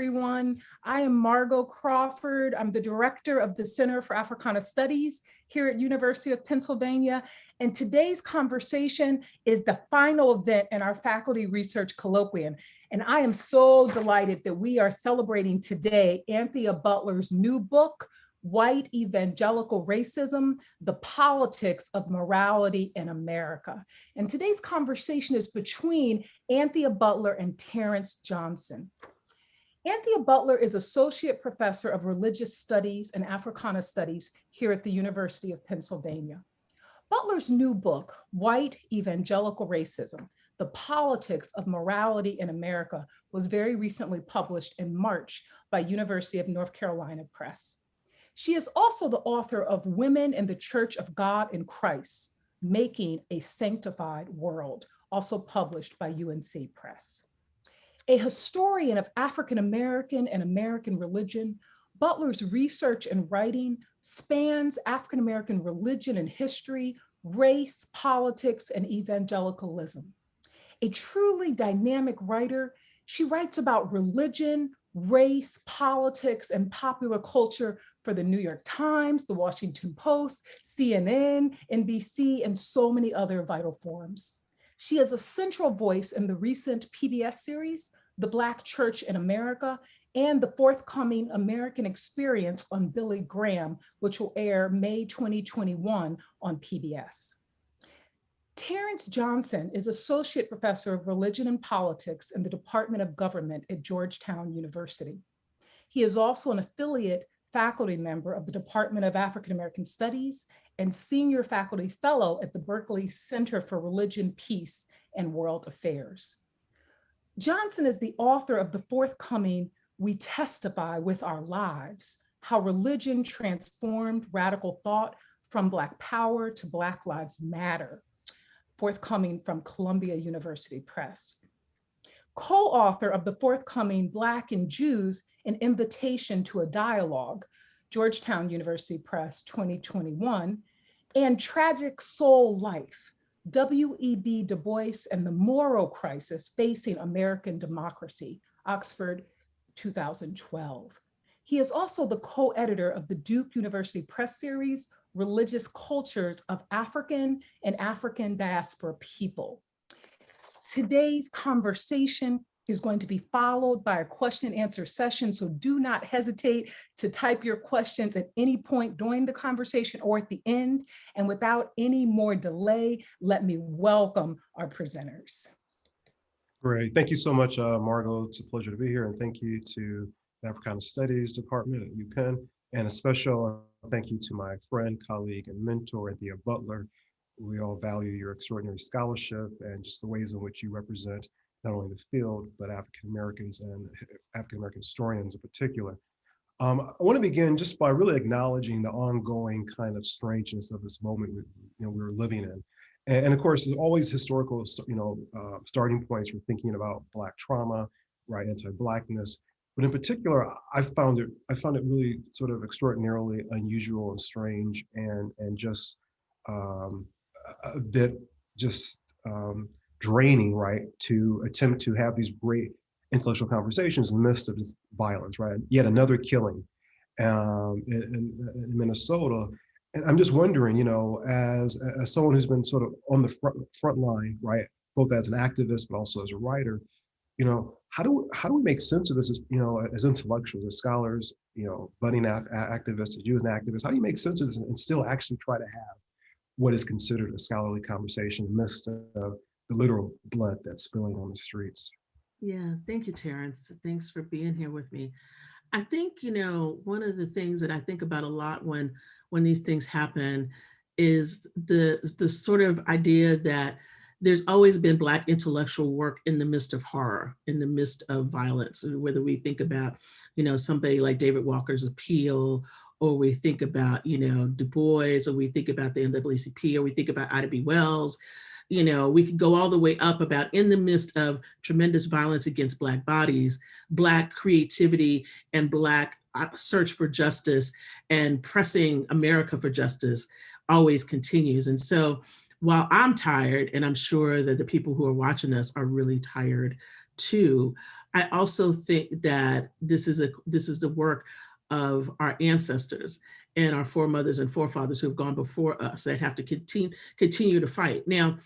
everyone. I am Margot Crawford. I'm the director of the Center for Africana Studies here at University of Pennsylvania. And today's conversation is the final event in our faculty research colloquium. And I am so delighted that we are celebrating today ANTHEA BUTLER's new book, White Evangelical Racism, the Politics of Morality in America. And today's conversation is between ANTHEA BUTLER and Terrence Johnson. ANTHEA BUTLER is Associate Professor of Religious Studies and Africana Studies here at the University of Pennsylvania. Butler's new book, White Evangelical Racism, the Politics of Morality in America, was very recently published in March by University of North Carolina Press. She is also the author of Women in the Church of God in Christ, Making a Sanctified World, also published by UNC Press. A historian of African American and American religion, Butler's research and writing spans African American religion and history, race, politics, and evangelicalism. A truly dynamic writer, she writes about religion, race, politics, and popular culture for the New York Times, the Washington Post, CNN, NBC, and so many other vital forums. She is a central voice in the recent PBS series, The Black Church in America, and the forthcoming American Experience on Billy Graham, which will air May 2021 on PBS. Terrence Johnson is Associate Professor of Religion and Politics in the Department of Government at Georgetown University. He is also an affiliate faculty member of the Department of African American Studies and Senior Faculty Fellow at the Berkeley Center for Religion, Peace, and World Affairs. Johnson is the author of the forthcoming We Testify with Our Lives, How Religion Transformed Radical Thought from Black Power to Black Lives Matter, forthcoming from Columbia University Press. Co-author of the forthcoming Black and Jews, An Invitation to a Dialogue, Georgetown University Press 2021, and Tragic Soul Life, W.E.B. Du Bois and the Moral Crisis Facing American Democracy, Oxford 2012. He is also the co-editor of the Duke University Press series, Religious Cultures of African and African Diaspora People. Today's conversation is going to be followed by a question and answer session, so do not hesitate to type your questions at any point during the conversation or at the end. And without any more delay, let me welcome our presenters. Great. Thank you so much, Margot. It's a pleasure to be here. And thank you to the Africana Studies Department at UPenn. And a special thank you to my friend, colleague, and mentor, ANTHEA BUTLER. We all value your extraordinary scholarship and just the ways in which you represent not only the field, but African Americans and African American historians in particular. I want to begin just by really acknowledging the ongoing kind of strangeness of this moment we're living in. And of course, there's always historical, starting points for thinking about Black trauma, right, anti-Blackness. But in particular, I found it really sort of extraordinarily unusual and strange, and just a bit just draining, right, to attempt to have these great intellectual conversations in the midst of this violence, right? Yet another killing in Minnesota. And I'm just wondering, as someone who's been sort of on the front line, right, both as an activist but also as a writer, how do we make sense of this as intellectuals, as scholars, budding activists, as you as an activist? How do you make sense of this and still actually try to have what is considered a scholarly conversation in the midst of the literal blood that's spilling on the streets? Yeah, thank you, Terrence. Thanks for being here with me. I think, one of the things that I think about a lot when these things happen is the sort of idea that there's always been Black intellectual work in the midst of horror, in the midst of violence, whether we think about, somebody like David Walker's Appeal, or we think about, Du Bois, or we think about the NAACP, or we think about Ida B. Wells. We could go all the way up about, in the midst of tremendous violence against Black bodies, Black creativity and Black search for justice and pressing America for justice always continues. And so while I'm tired, and I'm sure that the people who are watching us are really tired too, I also think that this is the work of our ancestors and our foremothers and forefathers who have gone before us that have to continue to fight. Now,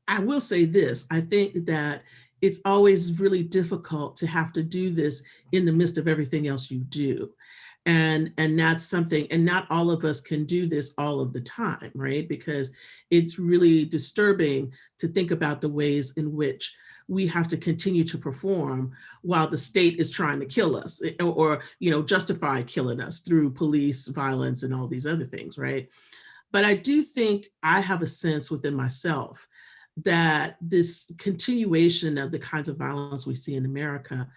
I will say this, I think that it's always really difficult to have to do this in the midst of everything else you do. And that's something, and not all of us can do this all of the time, right? Because it's really disturbing to think about the ways in which we have to continue to perform while the state is trying to kill us, or justify killing us through police violence and all these other things, right? But I do think I have a sense within myself that this continuation of the kinds of violence we see in America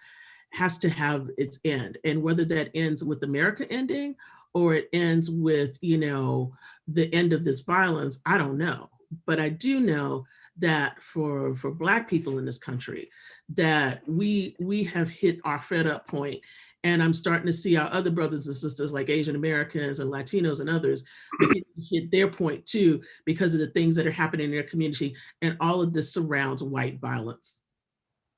has to have its end. And whether that ends with America ending or it ends with, the end of this violence, I don't know. But I do know that for Black people in this country, that we have hit our fed up point. And I'm starting to see our other brothers and sisters like Asian Americans and Latinos and others hit their point too, because of the things that are happening in their community. And all of this surrounds white violence.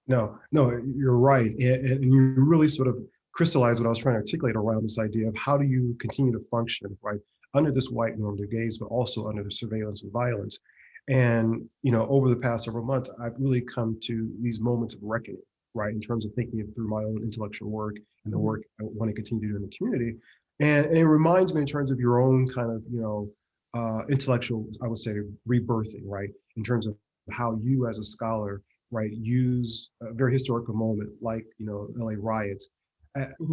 No, you're right. And you really sort of crystallized what I was trying to articulate around this idea of how do you continue to function, right, under this white normative gaze, but also under the surveillance of violence. And, over the past several months, I've really come to these moments of reckoning, right, in terms of thinking it through my own intellectual work and the work I want to continue to do in the community. And it reminds me in terms of your own kind of, intellectual, I would say, rebirthing, right, in terms of how you as a scholar, right, use a very historical moment like, LA riots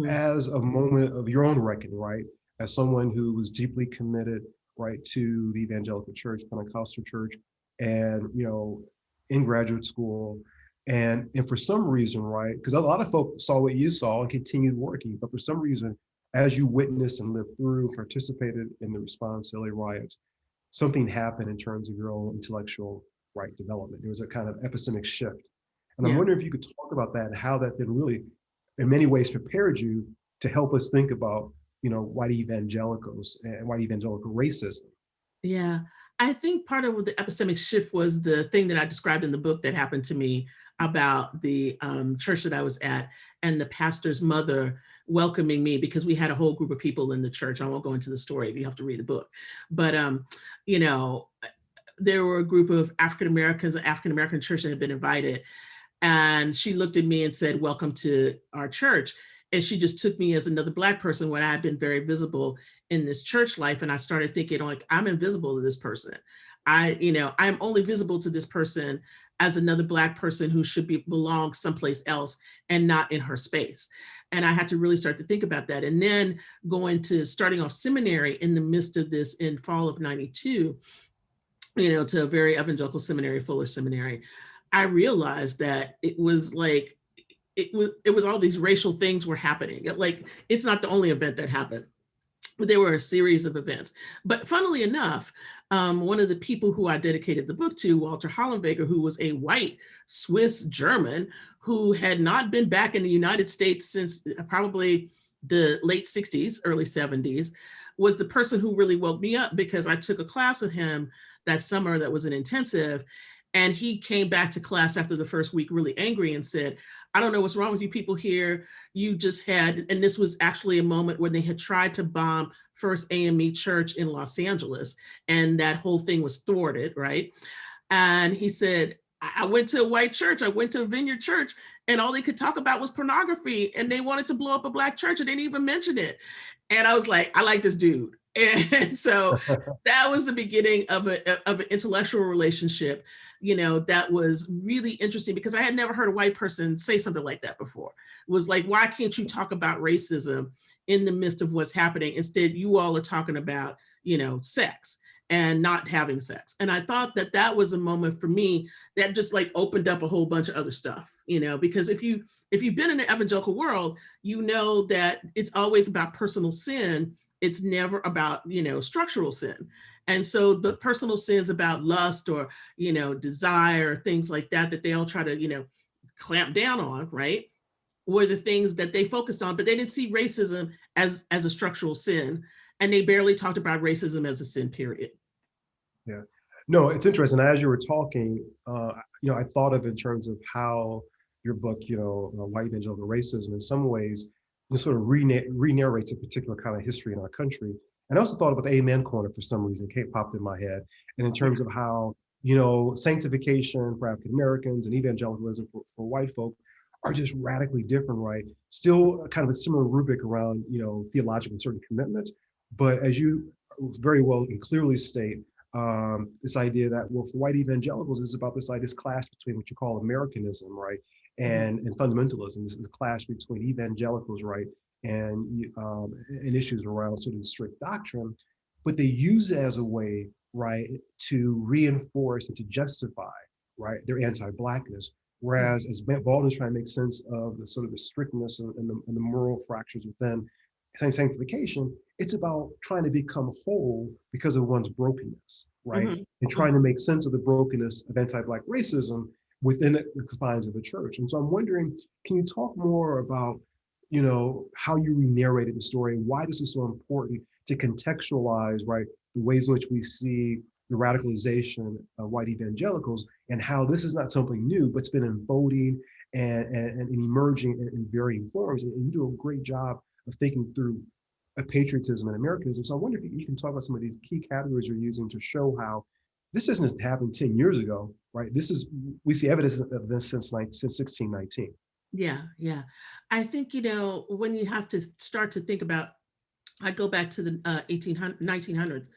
as a moment of your own reckoning, right, as someone who was deeply committed, right, to the Evangelical Church, Pentecostal Church, and, in graduate school. And for some reason, right, because a lot of folks saw what you saw and continued working, but for some reason, as you witnessed and lived through, participated in the response to LA riots, something happened in terms of your own intellectual, right, development. There was a kind of epistemic shift. And I'm wondering if you could talk about that and how that then really, in many ways, prepared you to help us think about, white evangelicals and white evangelical racism. Yeah, I think part of the epistemic shift was the thing that I described in the book that happened to me about the church that I was at, and the pastor's mother welcoming me, because we had a whole group of people in the church. I won't go into the story, you have to read the book. But, there were a group of African Americans, an African American church that had been invited. And she looked at me and said, "Welcome to our church." And she just took me as another Black person when I had been very visible in this church life. And I started thinking, like, I'm invisible to this person. I'm only visible to this person as another Black person who should belong someplace else and not in her space. And I had to really start to think about that. And then starting off seminary in the midst of this in fall of '92, to a very evangelical seminary, Fuller Seminary, I realized that it was all these racial things were happening. Like, it's not the only event that happened, but there were a series of events. But funnily enough, one of the people who I dedicated the book to, Walter Hollenberger, who was a white Swiss German who had not been back in the United States since probably the late 60s, early 70s, was the person who really woke me up, because I took a class with him that summer that was an intensive. And he came back to class after the first week really angry and said, "I don't know what's wrong with you people here. You just had," and this was actually a moment when they had tried to bomb First AME Church in Los Angeles, and that whole thing was thwarted, right? And he said, I went to a white church, I went to a Vineyard church, and all they could talk about was pornography, and they wanted to blow up a Black church and they didn't even mention it." And I was like, I like this dude. And so that was the beginning of an intellectual relationship, that was really interesting, because I had never heard a white person say something like that before. It was like, why can't you talk about racism in the midst of what's happening? Instead, you all are talking about, sex and not having sex. And I thought that was a moment for me that just like opened up a whole bunch of other stuff, because if you've been in the evangelical world, that it's always about personal sin. It's never about, structural sin. And so the personal sins about lust or, desire, things like that they all try to, clamp down on, right, were the things that they focused on, but they didn't see racism as a structural sin. And they barely talked about racism as a sin, period. Yeah. No, it's interesting. As you were talking, I thought of in terms of how, your book, White Evangelical Racism, in some ways, sort of re-narrates a particular kind of history in our country. And I also thought about the Amen Corner for some reason, popped in my head. And in terms of how, sanctification for African Americans and evangelicalism for white folk are just radically different, right? Still kind of a similar rubric around, theological and certain commitments. But as you very well and clearly state, this idea that, well, for white evangelicals, is about this clash between what you call Americanism, right, and fundamentalism. This clash between evangelicals, right, and issues around sort of the strict doctrine, but they use it as a way, right, to reinforce and to justify, right, their anti-Blackness. Whereas, as Baldwin's trying to make sense of the sort of the strictness and the moral fractures within sanctification, it's about trying to become whole because of one's brokenness, right? And trying to make sense of the brokenness of anti-Black racism within the confines of the church. And so I'm wondering, can you talk more about, how you re-narrated the story, why this is so important to contextualize, right, the ways in which we see the radicalization of white evangelicals, and how this is not something new, but it's been unfolding and emerging in varying forms. And you do a great job of thinking through patriotism and Americanism. So I wonder if you can talk about some of these key categories you're using to show how this doesn't happen 10 years ago, right? We see evidence of this since 1619. Yeah. I think, when you have to start to think about, I go back to the 1800s, 1800s,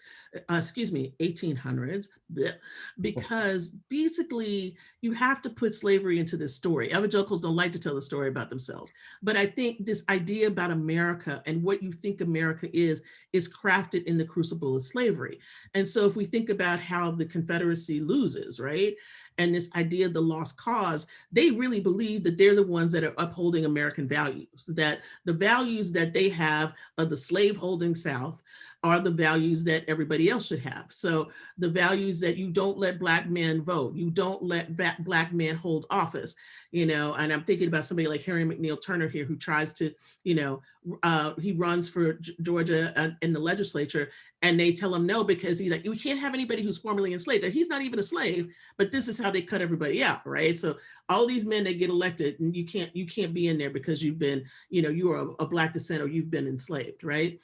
because basically you have to put slavery into this story. Evangelicals don't like to tell the story about themselves, but I think this idea about America and what you think America is crafted in the crucible of slavery. And so if we think about how the Confederacy loses, right, and this idea of the lost cause, they really believe that they're the ones that are upholding American values, that the values that they have of the slave-holding South are the values that everybody else should have. So the values that you don't let Black men vote, you don't let Black men hold office, and I'm thinking about somebody like Harry McNeil Turner here, who tries to, he runs for Georgia in the legislature, and they tell him no, because he's like, we can't have anybody who's formerly enslaved. He's not even a slave, but this is how they cut everybody out, right? So all these men that get elected, and you can't be in there because you've been, you are a Black descent or you've been enslaved, right?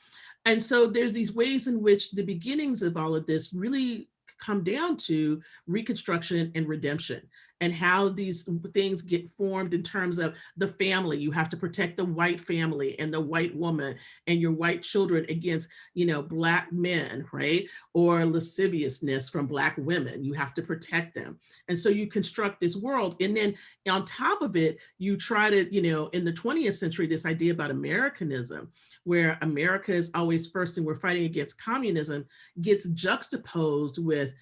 And so there's these ways in which the beginnings of all of this really come down to Reconstruction and redemption, and how these things get formed in terms of the family. You have to protect the white family and the white woman and your white children against, Black men, right? Or lasciviousness from Black women. You have to protect them. And so you construct this world. And then on top of it, you try to, in the 20th century, this idea about Americanism, where America is always first and we're fighting against communism, gets juxtaposed with,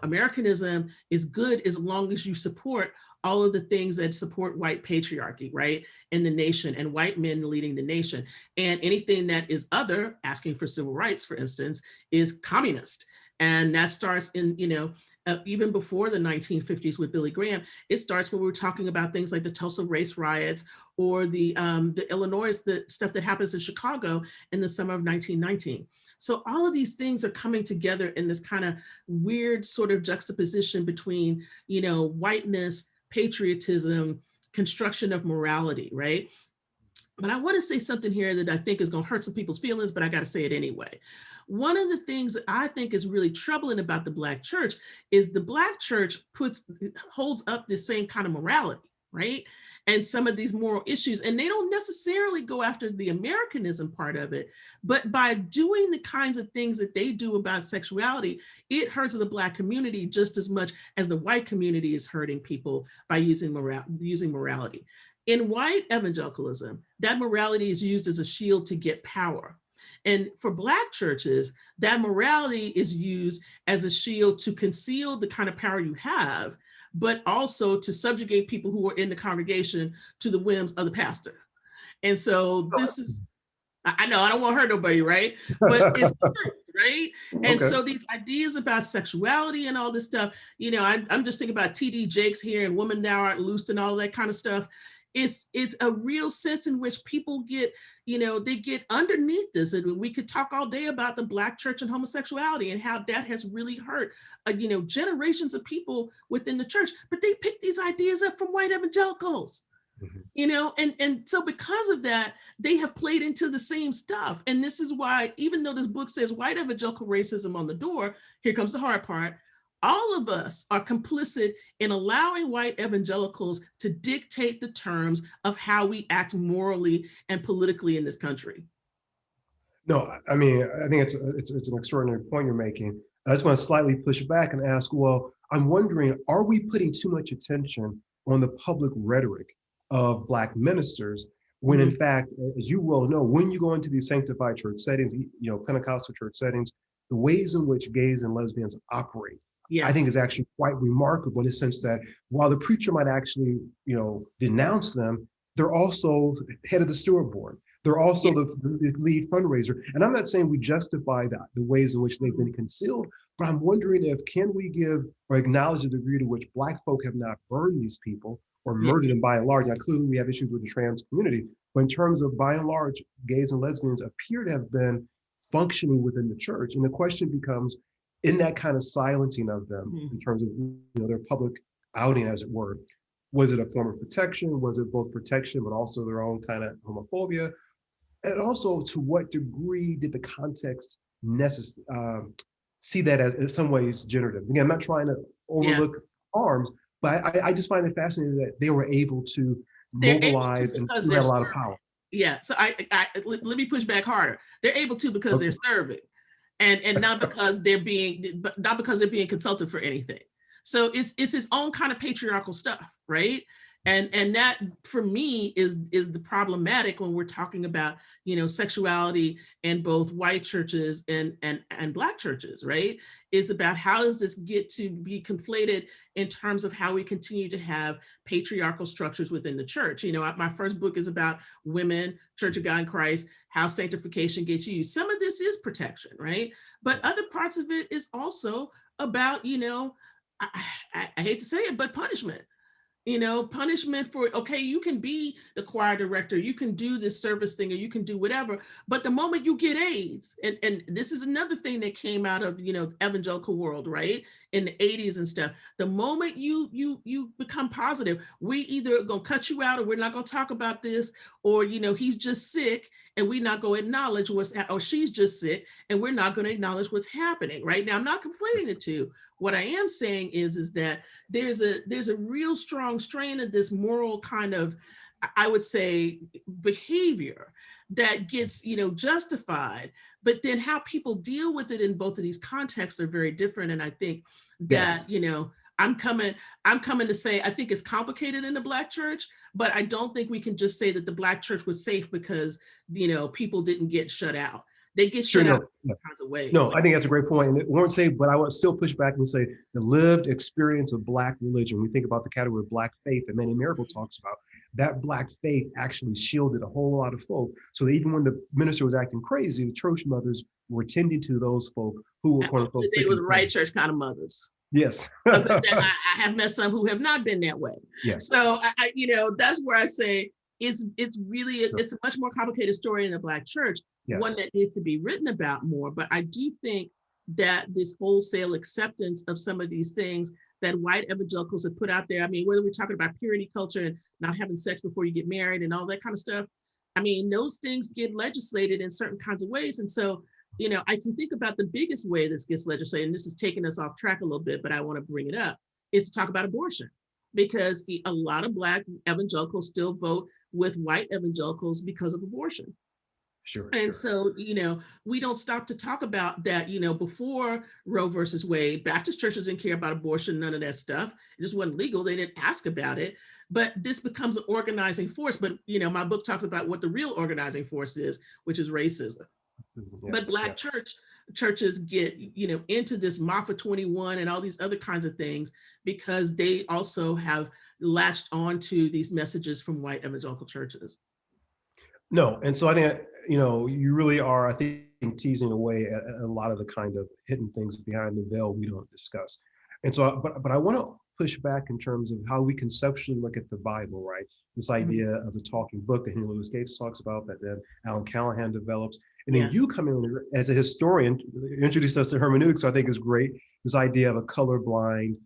Americanism is good as long as you support all of the things that support white patriarchy, right, in the nation, and white men leading the nation. And anything that is other, asking for civil rights, for instance, is communist. And that starts in, even before the 1950s with Billy Graham. It starts when we were talking about things like the Tulsa race riots, or the Illinois, the stuff that happens in Chicago in the summer of 1919. So all of these things are coming together in this kind of weird sort of juxtaposition between, whiteness, patriotism, construction of morality, right? But I want to say something here that I think is going to hurt some people's feelings, but I got to say it anyway. One of the things that I think is really troubling about the Black church is the Black church holds up this same kind of morality, right? And some of these moral issues, and they don't necessarily go after the Americanism part of it, but by doing the kinds of things that they do about sexuality, it hurts the Black community just as much as the white community is hurting people by using morality. In white evangelicalism, that morality is used as a shield to get power. And for Black churches, that morality is used as a shield to conceal the kind of power you have, but also to subjugate people who are in the congregation to the whims of the pastor. And so this is, I know I don't want to hurt nobody, right? But it's true, right? And so these ideas about sexuality and all this stuff, I'm just thinking about TD Jakes here and Women Thou Art Loosed and all that kind of stuff. It's a real sense in which people get, they get underneath this. And we could talk all day about the Black church and homosexuality and how that has really hurt, generations of people within the church. But they pick these ideas up from white evangelicals, Mhm. And so because of that, they have played into the same stuff. And this is why, even though this book says white evangelical racism on the door, here comes the hard part. All of us are complicit in allowing white evangelicals to dictate the terms of how we act morally and politically in this country. No, I mean, I think it's an extraordinary point you're making. I just want to slightly push back and ask, well, I'm wondering, are we putting too much attention on the public rhetoric of Black ministers when in fact, as you well know, when you go into these sanctified church settings, Pentecostal church settings, the ways in which gays and lesbians operate, I Yeah. think is actually quite remarkable in the sense that while the preacher might actually, denounce them, they're also head of the steward board. They're also the lead fundraiser. And I'm not saying we justify the ways in which they've been concealed, but I'm wondering if can we give or acknowledge the degree to which Black folk have not burned these people or murdered them by and large. Now, clearly we have issues with the trans community, but in terms of by and large, gays and lesbians appear to have been functioning within the church. And the question becomes, in that kind of silencing of them, in terms of their public outing, as it were, was it a form of protection? Was it both protection, but also their own kind of homophobia? And also, to what degree did the context see that as in some ways generative? Again, I'm not trying to overlook harms, but I just find it fascinating that they were able to mobilize and because still they're have a lot of serving. power. Yeah. So let me push back harder. They're able to because they're serving, and not because they're being consulted for anything. So it's its own kind of patriarchal stuff, right? And that for me is the problematic when we're talking about sexuality in both white churches and Black churches, right? Is about how does this get to be conflated in terms of how we continue to have patriarchal structures within the church. My first book is about women, Church of God in Christ, how sanctification gets used. Some of this is protection, right? But other parts of it is also about, I hate to say it, but punishment. Punishment for, okay, you can be the choir director, you can do this service thing, or you can do whatever. But the moment you get AIDS, and this is another thing that came out of, evangelical world, right? In the 80s and stuff. The moment you become positive, we either gonna cut you out or we're not gonna talk about this, or, he's just sick and we're not gonna acknowledge or she's just sick and we're not gonna acknowledge what's happening, right? Now, I'm not conflating the two. What I am saying is that there's a real strong strain of this moral kind of, I would say, behavior that gets justified, but then how people deal with it in both of these contexts are very different. And I think that I'm coming to say I think it's complicated in the Black church, but I don't think we can just say that the Black church was safe because people didn't get shut out. They get shut out in all kinds of ways. No, I think that's a great point. And it won't say, but I would still push back and say the lived experience of Black religion. We think about the category of Black faith that Manny Miracle talks about. That Black faith actually shielded a whole lot of folk. So that even when the minister was acting crazy, the church mothers were tending to those folk who were quote unquote sick. They were the right church kind of mothers. Yes. I have met some who have not been that way. Yes. So that's where I say it's a much more complicated story in the Black church, one that needs to be written about more. But I do think that this wholesale acceptance of some of these things that white evangelicals have put out there, I mean, whether we're talking about purity culture and not having sex before you get married and all that kind of stuff, I mean, those things get legislated in certain kinds of ways. And so, I can think about the biggest way this gets legislated, and this is taking us off track a little bit, but I want to bring it up, is to talk about abortion. Because a lot of Black evangelicals still vote with white evangelicals because of abortion. Sure. And so, we don't stop to talk about that, before Roe versus Wade, Baptist churches didn't care about abortion, none of that stuff. It just wasn't legal. They didn't ask about it. But this becomes an organizing force. But, my book talks about what the real organizing force is, which is racism. But Black churches get, into this MAFA 21 and all these other kinds of things because they also have latched onto these messages from white evangelical churches. No, and so I think, you really are, I think, teasing away at a lot of the kind of hidden things behind the veil we don't discuss. And so, but I want to push back in terms of how we conceptually look at the Bible, right? This idea of the talking book that Henry Louis Gates talks about, that then Alan Callahan develops. And then you come in as a historian, introduce us to hermeneutics, I think is great. This idea of a colorblind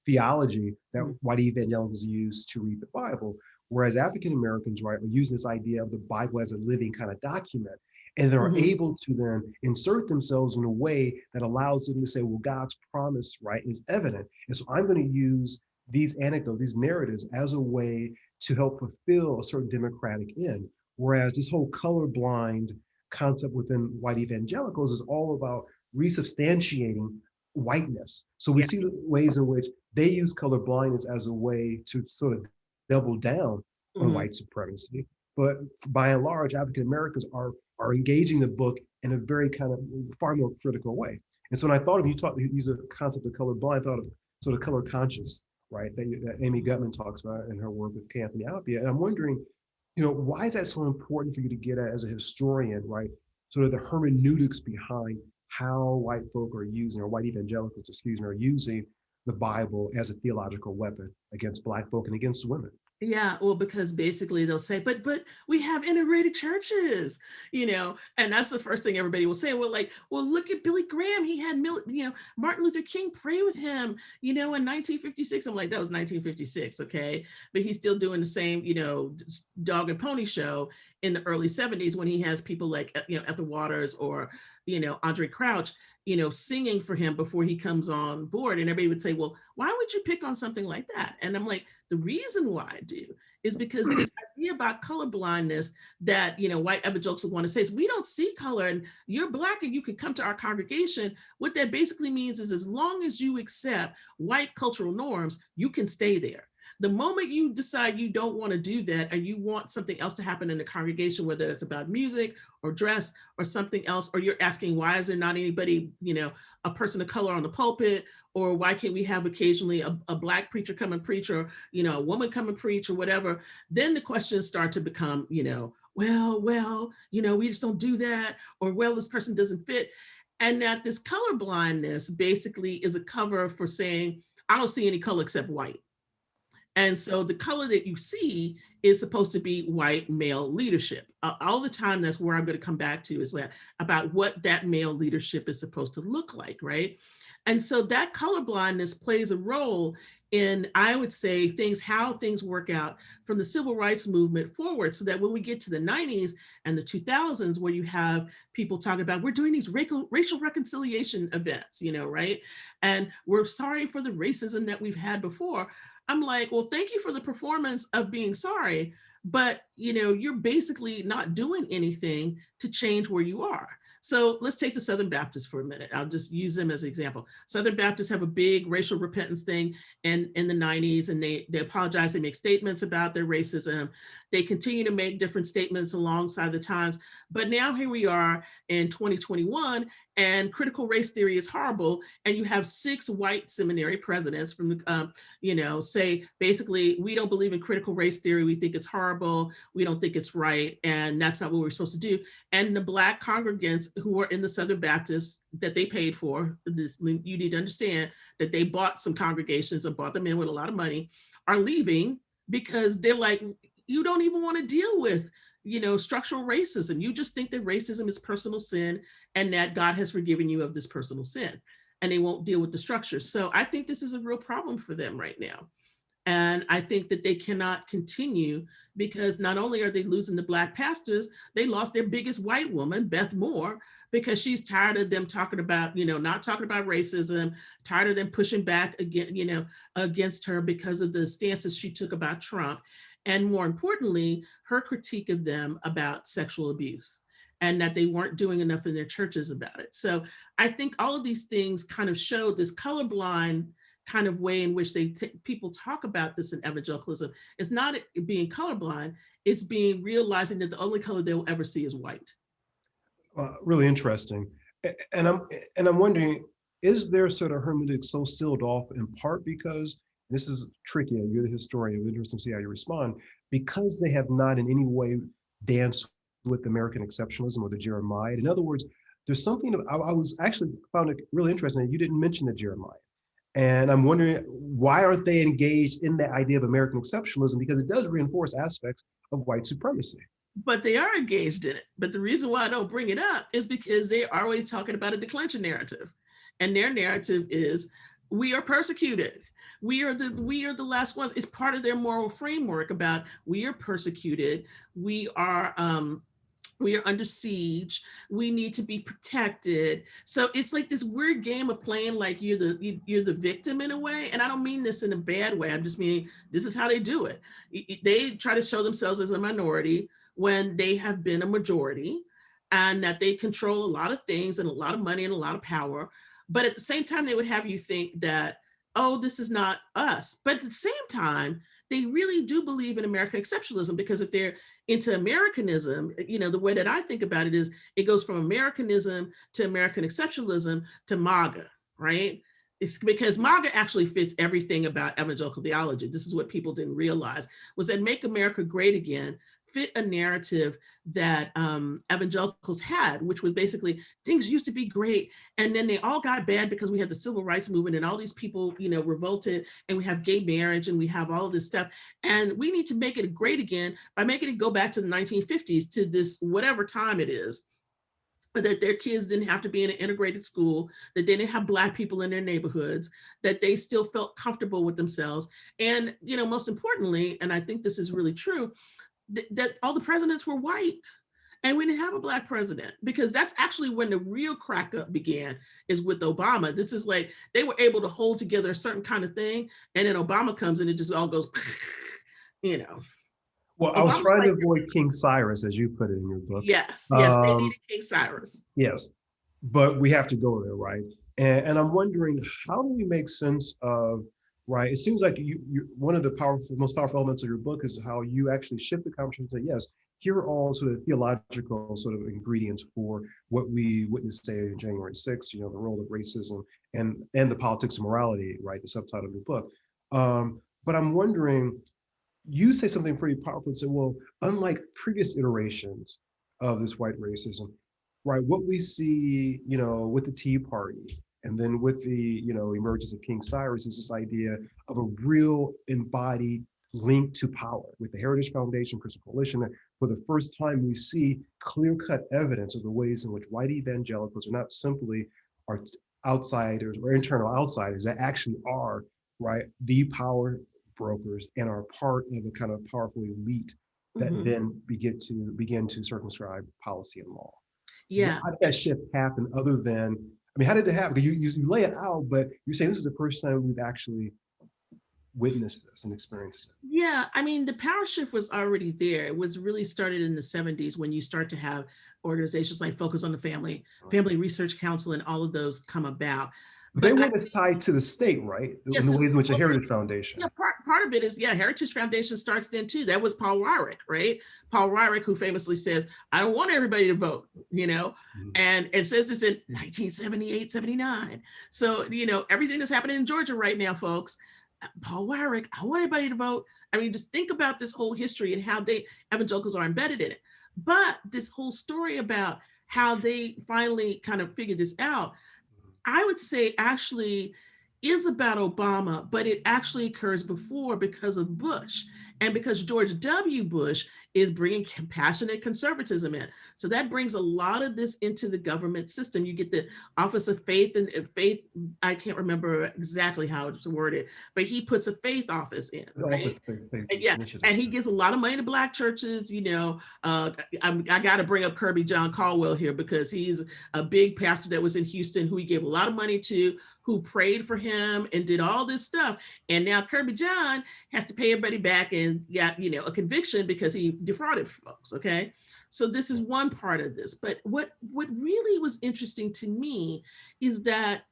theology that white evangelicals use to read the Bible, whereas African Americans, right, are using this idea of the Bible as a living kind of document, and they're able to then insert themselves in a way that allows them to say, well, God's promise, right, is evident, and so I'm going to use these anecdotes, these narratives, as a way to help fulfill a certain democratic end. Whereas this whole colorblind concept within white evangelicals is all about resubstantiating whiteness. So we see the ways in which they use color blindness as a way to sort of double down on white supremacy. But by and large, African Americans are engaging the book in a very kind of far more critical way. And so when I thought of you use the concept of color blind, I thought of sort of color conscious, right? That Amy Gutman talks about in her work with ANTHEA. And I'm wondering, why is that so important for you to get at as a historian, right? Sort of the hermeneutics behind how white folk are using, or white evangelicals, excuse me, are using the Bible as a theological weapon against Black folk and against women. Yeah, well, because basically they'll say, but we have integrated churches, and that's the first thing everybody will say. Well, look at Billy Graham. He had, Martin Luther King pray with him, in 1956. I'm like, that was 1956, okay? But he's still doing the same, dog and pony show in the early 70s when he has people like, Ethel Waters or, Andre Crouch, singing for him before he comes on board. And everybody would say, well, why would you pick on something like that? And I'm like, the reason why I do is because this idea about color blindness that, white evangelicals want to say is we don't see color and you're Black and you can come to our congregation. What that basically means is as long as you accept white cultural norms, you can stay there. The moment you decide you don't want to do that and you want something else to happen in the congregation, whether it's about music or dress or something else, or you're asking, why is there not anybody, a person of color on the pulpit, or why can't we have occasionally a Black preacher come and preach, or, a woman come and preach or whatever, then the questions start to become, well, we just don't do that, or, well, this person doesn't fit. And that this color blindness basically is a cover for saying, I don't see any color except white. And so the color that you see is supposed to be white male leadership. All the time, that's where I'm going to come back to, is about what that male leadership is supposed to look like, right? And so that color blindness plays a role in, I would say, how things work out from the civil rights movement forward, so that when we get to the 90s and the 2000s, where you have people talking about, we're doing these racial reconciliation events, right? And we're sorry for the racism that we've had before. I'm like, well, thank you for the performance of being sorry, but you're basically not doing anything to change where you are. So let's take the Southern Baptists for a minute. I'll just use them as an example. Southern Baptists have a big racial repentance thing in the 90s, and they apologize. They make statements about their racism. They continue to make different statements alongside the times. But now here we are in 2021, and critical race theory is horrible. And you have 6 white seminary presidents from the, say, basically, we don't believe in critical race theory. We think it's horrible. We don't think it's right. And that's not what we're supposed to do. And the Black congregants who are in the Southern Baptists that they paid for, you need to understand that they bought some congregations and bought them in with a lot of money, are leaving because they're like, you don't even want to deal with structural racism. You just think that racism is personal sin and that God has forgiven you of this personal sin, and they won't deal with the structure. So I think this is a real problem for them right now. And I think that they cannot continue, because not only are they losing the Black pastors, they lost their biggest white woman, Beth Moore, because she's tired of them talking about, not talking about racism, tired of them pushing back again, against her because of the stances she took about Trump. And more importantly, her critique of them about sexual abuse, and that they weren't doing enough in their churches about it. So I think all of these things kind of show this colorblind kind of way in which people talk about this in evangelicalism. It's not being colorblind, it's realizing that the only color they will ever see is white. Really interesting. And I'm wondering, is their sort of hermeneutic so sealed off in part because, this is tricky, you're the historian, I'm interested to see how you respond, because they have not in any way danced with American exceptionalism or the Jeremiah? In other words, there's something, I was actually found it really interesting that you didn't mention the Jeremiah. And I'm wondering, why aren't they engaged in the idea of American exceptionalism? Because it does reinforce aspects of white supremacy. But they are engaged in it. But the reason why I don't bring it up is because they're always talking about a declension narrative. And their narrative is, we are persecuted. We are the last ones. It's part of their moral framework about we are persecuted. We are under siege. We need to be protected. So it's like this weird game of playing like you're the victim in a way. And I don't mean this in a bad way. I'm just meaning this is how they do it. They try to show themselves as a minority when they have been a majority, and that they control a lot of things and a lot of money and a lot of power. But at the same time, they would have you think that, oh, this is not us. But at the same time, they really do believe in American exceptionalism, because if they're into Americanism, the way that I think about it is it goes from Americanism to American exceptionalism to MAGA, right? It's because MAGA actually fits everything about evangelical theology. This is what people didn't realize, was that Make America Great Again fit a narrative that evangelicals had, which was basically things used to be great, and then they all got bad because we had the civil rights movement and all these people, revolted, and we have gay marriage and we have all of this stuff. And we need to make it great again by making it go back to the 1950s, to this whatever time it is, that their kids didn't have to be in an integrated school, that they didn't have Black people in their neighborhoods, that they still felt comfortable with themselves. And, most importantly, and I think this is really true, that all the presidents were white. And we didn't have a Black president, because that's actually when the real crack up began, is with Obama. This is like, they were able to hold together a certain kind of thing. And then Obama comes and it just all goes, Well, I was trying to avoid King Cyrus, as you put it in your book. Yes, they needed King Cyrus. Yes, but we have to go there, right? And I'm wondering, how do we make sense of, right? It seems like you one of the most powerful elements of your book is how you actually shift the conversation to, yes, here are all sort of theological sort of ingredients for what we witnessed, say, on January 6th, the role of racism and the politics of morality, right? The subtitle of your book. But I'm wondering, you say something pretty powerful and say, well, unlike previous iterations of this white racism, right, what we see, with the Tea Party and then with the, emergence of King Cyrus is this idea of a real embodied link to power with the Heritage Foundation, Christian Coalition. And for the first time, we see clear-cut evidence of the ways in which white evangelicals are not simply our outsiders or internal outsiders, that actually are, right, the power brokers and are part of a kind of powerful elite that then begin to circumscribe policy and law. Yeah. How did that shift happen, other than, how did it happen? Because you lay it out, but you're saying this is the first time we've actually witnessed this and experienced it. Yeah, the power shift was already there. It was really started in the 70s, when you start to have organizations like Focus on the Family, Family Research Council, and all of those come about. But they weren't as tied to the state, right? Yes, in the ways in which the Heritage Foundation. Yeah, part of it is, Heritage Foundation starts then too. That was Paul Rhetoric, right? Paul Rhetoric, who famously says, I don't want everybody to vote, and it says this in 1978, 79. So, everything that's happening in Georgia right now, folks, Paul Rhetoric, I want everybody to vote. Just think about this whole history and how evangelicals are embedded in it. But this whole story about how they finally kind of figured this out, I would say actually is about Obama, but it actually occurs before, because of Bush and because George W. Bush is bringing compassionate conservatism in. So that brings a lot of this into the government system. You get the Office of Faith and Faith, I can't remember exactly how it's worded, but he puts a faith office in, right? And he gives a lot of money to Black churches. I got to bring up Kirby John Caldwell here, because he's a big pastor that was in Houston, who he gave a lot of money to, who prayed for him and did all this stuff. And now Kirby John has to pay everybody back and got, a conviction because he defrauded folks, okay? So this is one part of this. But what really was interesting to me is that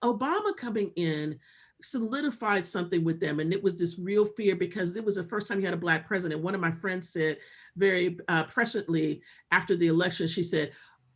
Obama coming in solidified something with them. And it was this real fear, because it was the first time you had a Black president. One of my friends said very presciently after the election, she said,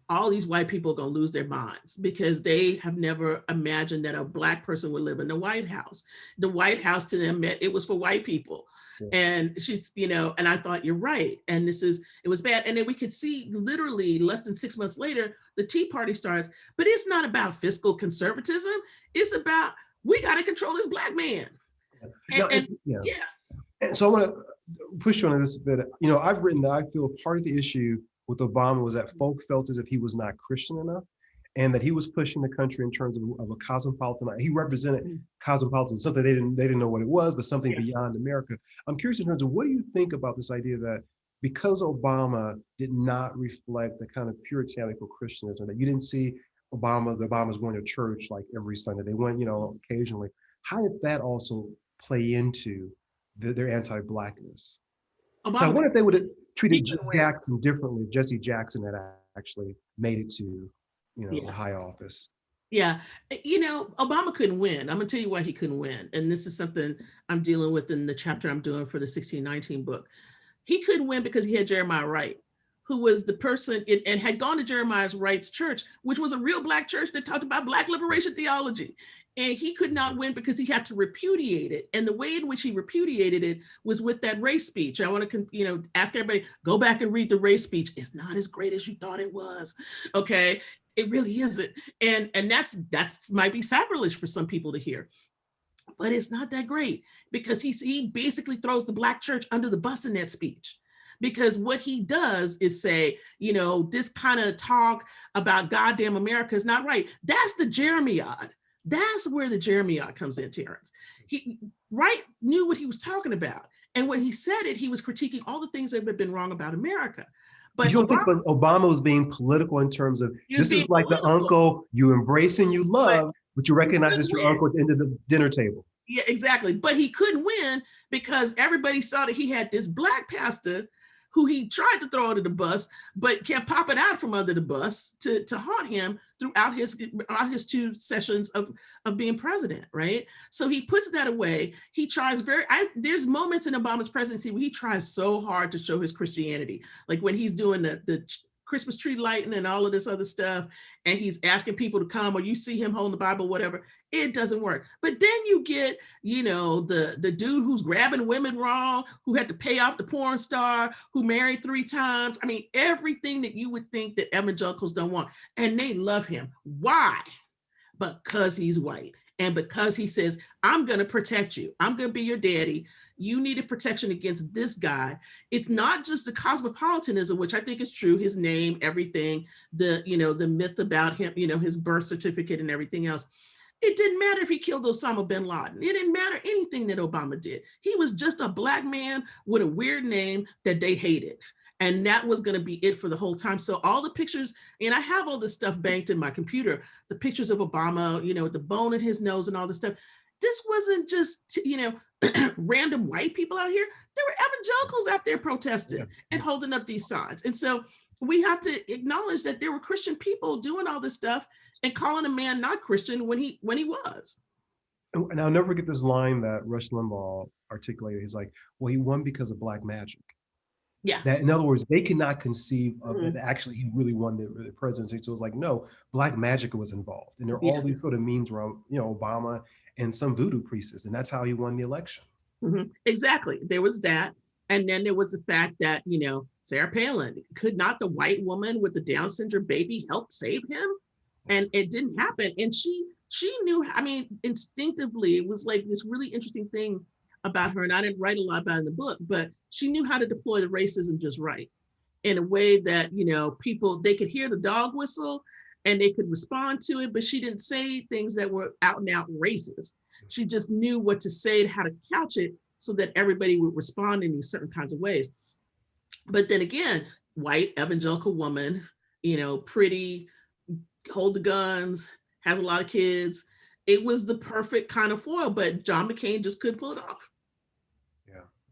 all these white people are going to lose their minds, because they have never imagined that a Black person would live in the White House. The White House to them meant it was for white people. Yeah. And she's, and I thought, you're right. And it was bad. And then we could see literally less than 6 months later, the Tea Party starts, but it's not about fiscal conservatism. It's about, we got to control this Black man. And so I want to push you on this a bit. I've written that I feel part of the issue with Obama was that folk felt as if he was not Christian enough. and that he was pushing the country in terms of a cosmopolitan. He represented cosmopolitan, something they didn't know what it was, but something beyond America. I'm curious in terms of, what do you think about this idea that because Obama did not reflect the kind of puritanical Christianism, that you didn't see the Obamas going to church like every Sunday, they went, occasionally. How did that also play into their anti-Blackness? So I wonder if they would have treated Jackson differently, Jesse Jackson had actually made it to, the high office. Yeah, Obama couldn't win. I'm gonna tell you why he couldn't win. And this is something I'm dealing with in the chapter I'm doing for the 1619 book. He couldn't win because he had Jeremiah Wright, who was the person and had gone to Jeremiah Wright's church, which was a real Black church that talked about Black liberation theology. And he could not win because he had to repudiate it. And the way in which he repudiated it was with that race speech. I want to, ask everybody, go back and read the race speech. It's not as great as you thought it was. Okay, it really isn't. And that's might be sacrilege for some people to hear. But it's not that great, because he basically throws the Black church under the bus in that speech. Because what he does is say, this kind of talk about goddamn America is not right. That's the Jeremiad. That's where the Jeremiad comes in, Terrence. Wright knew what he was talking about. And when he said it, he was critiquing all the things that have been wrong about America. But you don't think Obama was being political in terms of, this is like political. The uncle you embrace and you love, but you recognize it's your uncle at the end of the dinner table. Yeah, exactly. But he couldn't win because everybody saw that he had this Black pastor who he tried to throw under the bus, but kept popping out from under the bus to haunt him throughout his 2 sessions of being president, right? So he puts that away. He tries there's moments in Obama's presidency where he tries so hard to show his Christianity, like when he's doing the Christmas tree lighting and all of this other stuff, and he's asking people to come, or you see him holding the Bible, whatever. It doesn't work. But then you get, the dude who's grabbing women wrong, who had to pay off the porn star, who married 3 times. I mean, everything that you would think that evangelicals don't want, and they love him. Why? Because he's white. And because he says, I'm going to protect you. I'm going to be your daddy. You needed protection against this guy. It's not just the cosmopolitanism, which I think is true, his name, everything, the myth about him, his birth certificate and everything else. It didn't matter if he killed Osama bin Laden. It didn't matter anything that Obama did. He was just a Black man with a weird name that they hated. And that was going to be it for the whole time. So all the pictures, and I have all this stuff banked in my computer, the pictures of Obama, with the bone in his nose and all this stuff. This wasn't just, random white people out here. There were evangelicals out there protesting and holding up these signs. And so we have to acknowledge that there were Christian people doing all this stuff and calling a man not Christian when he was. And I'll never forget this line that Rush Limbaugh articulated. He's like, well, he won because of Black magic. Yeah. That, in other words, they could not conceive of that actually he really won the presidency. So it was like, no, Black magic was involved. And there are all these sort of memes around, Obama and some voodoo priestess. And that's how he won the election. Exactly. There was that. And then there was the fact that, Sarah Palin, could not the white woman with the Down syndrome baby help save him? And it didn't happen. And she knew, instinctively, it was like this really interesting thing about her. And I didn't write a lot about it in the book, but she knew how to deploy the racism just right, in a way that, people, they could hear the dog whistle and they could respond to it, but she didn't say things that were out and out racist. She just knew what to say and how to couch it so that everybody would respond in these certain kinds of ways. But then again, white evangelical woman, pretty, hold the guns, has a lot of kids. It was the perfect kind of foil, but John McCain just couldn't pull it off.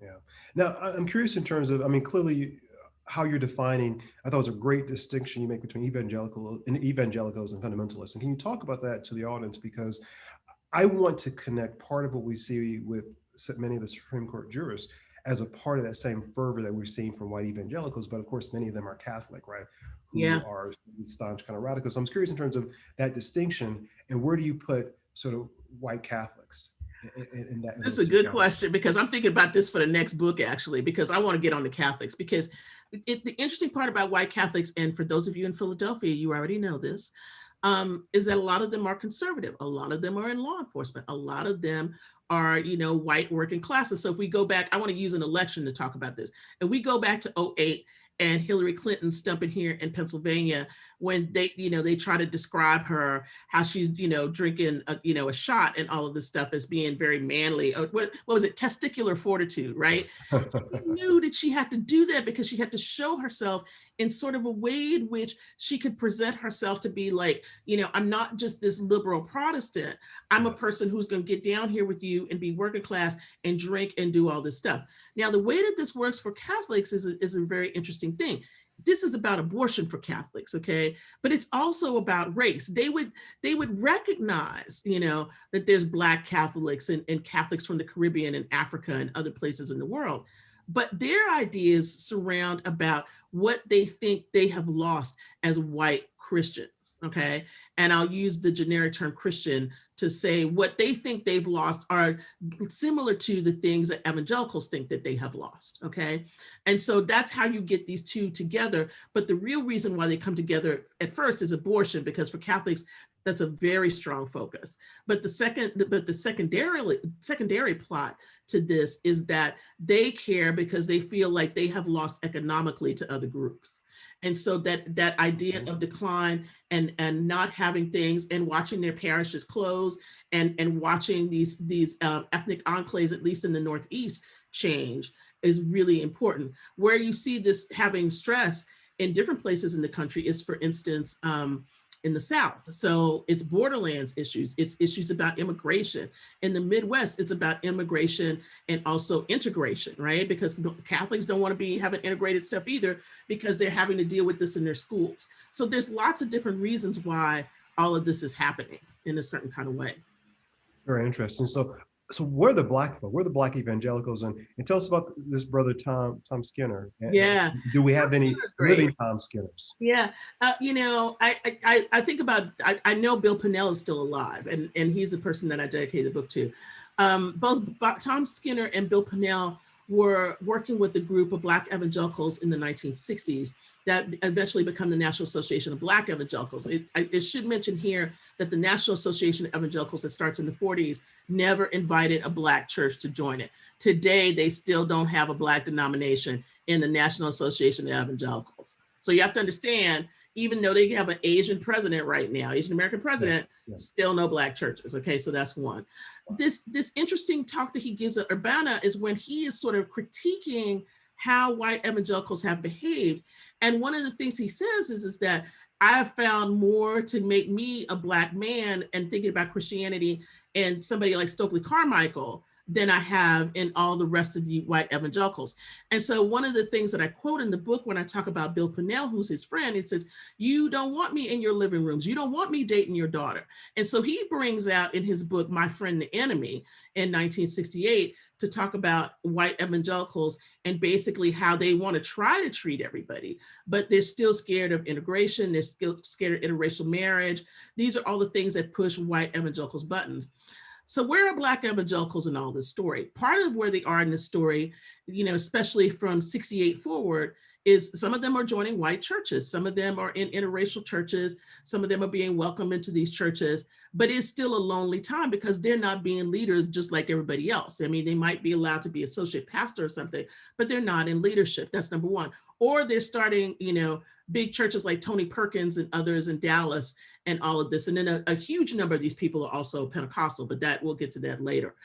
Yeah. Now, I'm curious in terms of, clearly how you're defining, I thought it was a great distinction you make between evangelicals and fundamentalists. And can you talk about that to the audience? Because I want to connect part of what we see with many of the Supreme Court jurists as a part of that same fervor that we're seeing from white evangelicals. But of course, many of them are Catholic, right? Who are staunch kind of radicals. So I'm curious in terms of that distinction, and where do you put sort of white Catholics in that? This is a good question, because I'm thinking about this for the next book, actually, because I want to get on the Catholics, because the interesting part about white Catholics, and for those of you in Philadelphia, you already know this, is that a lot of them are conservative. A lot of them are in law enforcement. A lot of them are, white working classes. So if we go back, I want to use an election to talk about this. If we go back to 2008 and Hillary Clinton stumping here in Pennsylvania when they, they try to describe her, how she's, drinking a shot and all of this stuff as being very manly. What was it? Testicular fortitude, right? She knew that she had to do that because she had to show herself in sort of a way in which she could present herself to be like, I'm not just this liberal Protestant. I'm a person who's going to get down here with you and be working class and drink and do all this stuff. Now, the way that this works for Catholics is a very interesting thing. This is about abortion for Catholics, okay? But it's also about race. They would recognize, that there's Black Catholics and Catholics from the Caribbean and Africa and other places in the world. But their ideas surround about what they think they have lost as white Christians, okay? And I'll use the generic term Christian to say what they think they've lost are similar to the things that evangelicals think that they have lost, okay? And so that's how you get these two together. But the real reason why they come together at first is abortion, because for Catholics, that's a very strong focus. But the secondary plot to this is that they care because they feel like they have lost economically to other groups. And so that idea of decline and not having things and watching their parishes close and watching these ethnic enclaves, at least in the Northeast, change is really important. Where you see this having stress in different places in the country is, for instance, in the South. So it's borderlands issues. It's issues about immigration. In the Midwest, it's about immigration and also integration, right? Because Catholics don't want to be having integrated stuff either, because they're having to deal with this in their schools. So there's lots of different reasons why all of this is happening in a certain kind of way. Very interesting. So we're the Black folk, we're the Black evangelicals, and tell us about this brother Tom Skinner. Yeah. Do we have any living Tom Skinners? Yeah. I think about, I know Bill Pinnell is still alive, and he's the person that I dedicated the book to. Both Tom Skinner and Bill Pinnell were working with a group of Black evangelicals in the 1960s that eventually become the National Association of Black Evangelicals. It should mention here that the National Association of Evangelicals that starts in the 40s never invited a Black church to join it. Today, they still don't have a Black denomination in the National Association of Evangelicals. So you have to understand, even though they have an Asian president right now, Asian American president, still no Black churches. Okay, so that's one. This interesting talk that he gives at Urbana is when he is sort of critiquing how white evangelicals have behaved. And one of the things he says is that I have found more to make me a Black man and thinking about Christianity and somebody like Stokely Carmichael than I have in all the rest of the white evangelicals. And so one of the things that I quote in the book when I talk about Bill Pinnell, who's his friend, it says, you don't want me in your living rooms. You don't want me dating your daughter. And so he brings out in his book, My Friend the Enemy, in 1968, to talk about white evangelicals and basically how they want to try to treat everybody, but they're still scared of integration. They're still scared of interracial marriage. These are all the things that push white evangelicals' buttons. So where are Black evangelicals in all this story? Part of where they are in this story, especially from 68 forward, is some of them are joining white churches. Some of them are in interracial churches. Some of them are being welcomed into these churches, but it's still a lonely time because they're not being leaders just like everybody else. I mean, they might be allowed to be associate pastor or something, but they're not in leadership. That's number one. Or they're starting, big churches like Tony Perkins and others in Dallas and all of this. And then a huge number of these people are also Pentecostal, but we'll get to that later.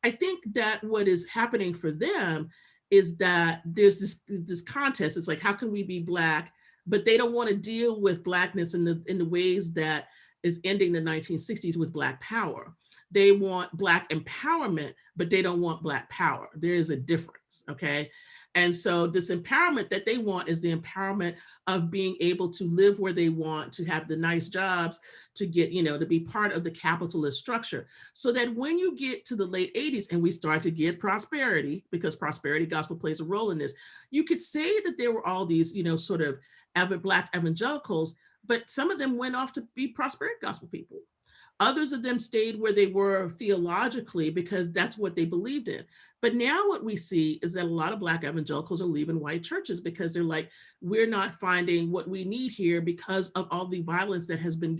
I think that what is happening for them is that there's this contest. It's like, how can we be Black? But they don't want to deal with Blackness in the ways that is ending the 1960s with Black power. They want Black empowerment, but they don't want Black power. There is a difference, okay? And so this empowerment that they want is the empowerment of being able to live where they want, to have the nice jobs, to get, to be part of the capitalist structure. So that when you get to the late 80s and we start to get prosperity, because prosperity gospel plays a role in this, you could say that there were all these, sort of Black evangelicals, but some of them went off to be prosperity gospel people. Others of them stayed where they were theologically because that's what they believed in. But now what we see is that a lot of Black evangelicals are leaving white churches because they're like, we're not finding what we need here because of all the violence that has been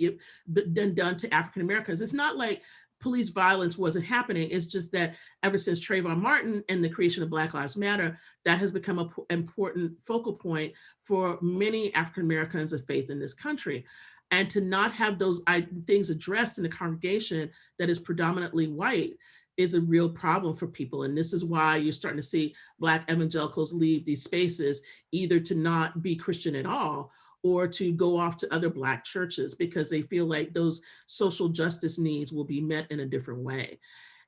done to African Americans. It's not like police violence wasn't happening. It's just that ever since Trayvon Martin and the creation of Black Lives Matter, that has become an important focal point for many African Americans of faith in this country. And to not have those things addressed in a congregation that is predominantly white is a real problem for people. And this is why you're starting to see Black evangelicals leave these spaces, either to not be Christian at all, or to go off to other Black churches, because they feel like those social justice needs will be met in a different way.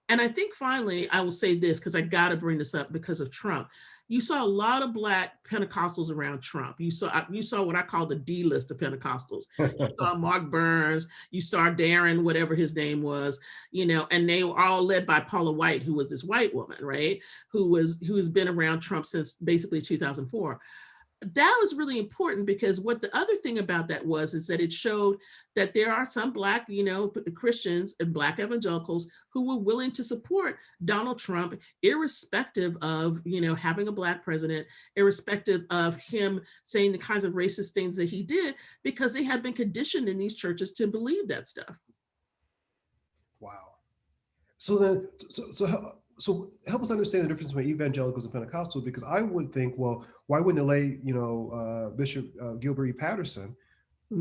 And I think finally, I will say this, because I got to bring this up because of Trump. You saw a lot of Black Pentecostals around Trump. You saw what I call the D list of Pentecostals. You saw Mark Burns, you saw Darren, whatever his name was, and they were all led by Paula White, who was this white woman, right? Who's been around Trump since basically 2004. That was really important, because what the other thing about that is that it showed that there are some Black, Christians and Black evangelicals who were willing to support Donald Trump, irrespective of, having a Black president, irrespective of him saying the kinds of racist things that he did, because they had been conditioned in these churches to believe that stuff. Wow. So then, so help us understand the difference between evangelicals and Pentecostals, because I would think, well, why wouldn't they lay, Bishop Gilbert E. Patterson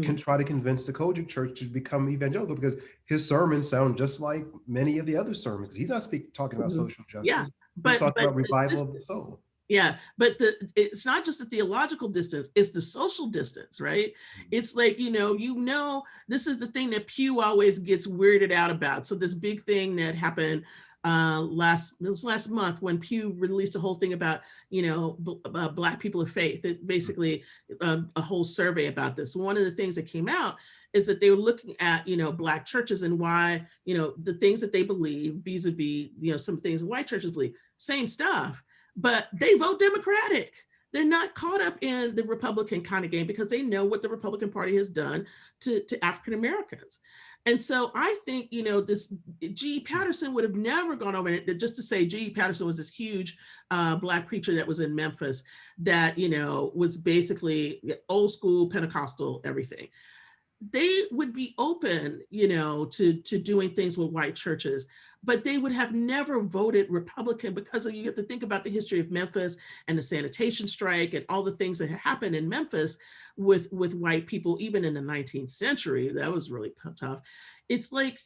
can try to convince the Kojic Church to become evangelical, because his sermons sound just like many of the other sermons. He's not talking about social justice. Yeah, he's talking about revival of the soul. Yeah, but it's not just the theological distance, it's the social distance, right? It's like, this is the thing that Pew always gets weirded out about. So this big thing that happened last month, when Pew released a whole thing about, Black people of faith, it basically a whole survey about this. One of the things that came out is that they were looking at, Black churches and why, the things that they believe vis-a-vis, some things white churches believe, same stuff. But they vote Democratic. They're not caught up in the Republican kind of game, because they know what the Republican Party has done to African Americans. And so I think, this G.E. Patterson would have never gone over it. Just to say, G.E. Patterson was this huge Black preacher that was in Memphis that, was basically old school Pentecostal everything. They would be open, to doing things with white churches, but they would have never voted Republican, because you have to think about the history of Memphis and the sanitation strike and all the things that happened in Memphis with white people, even in the 19th century. That was really tough. It's like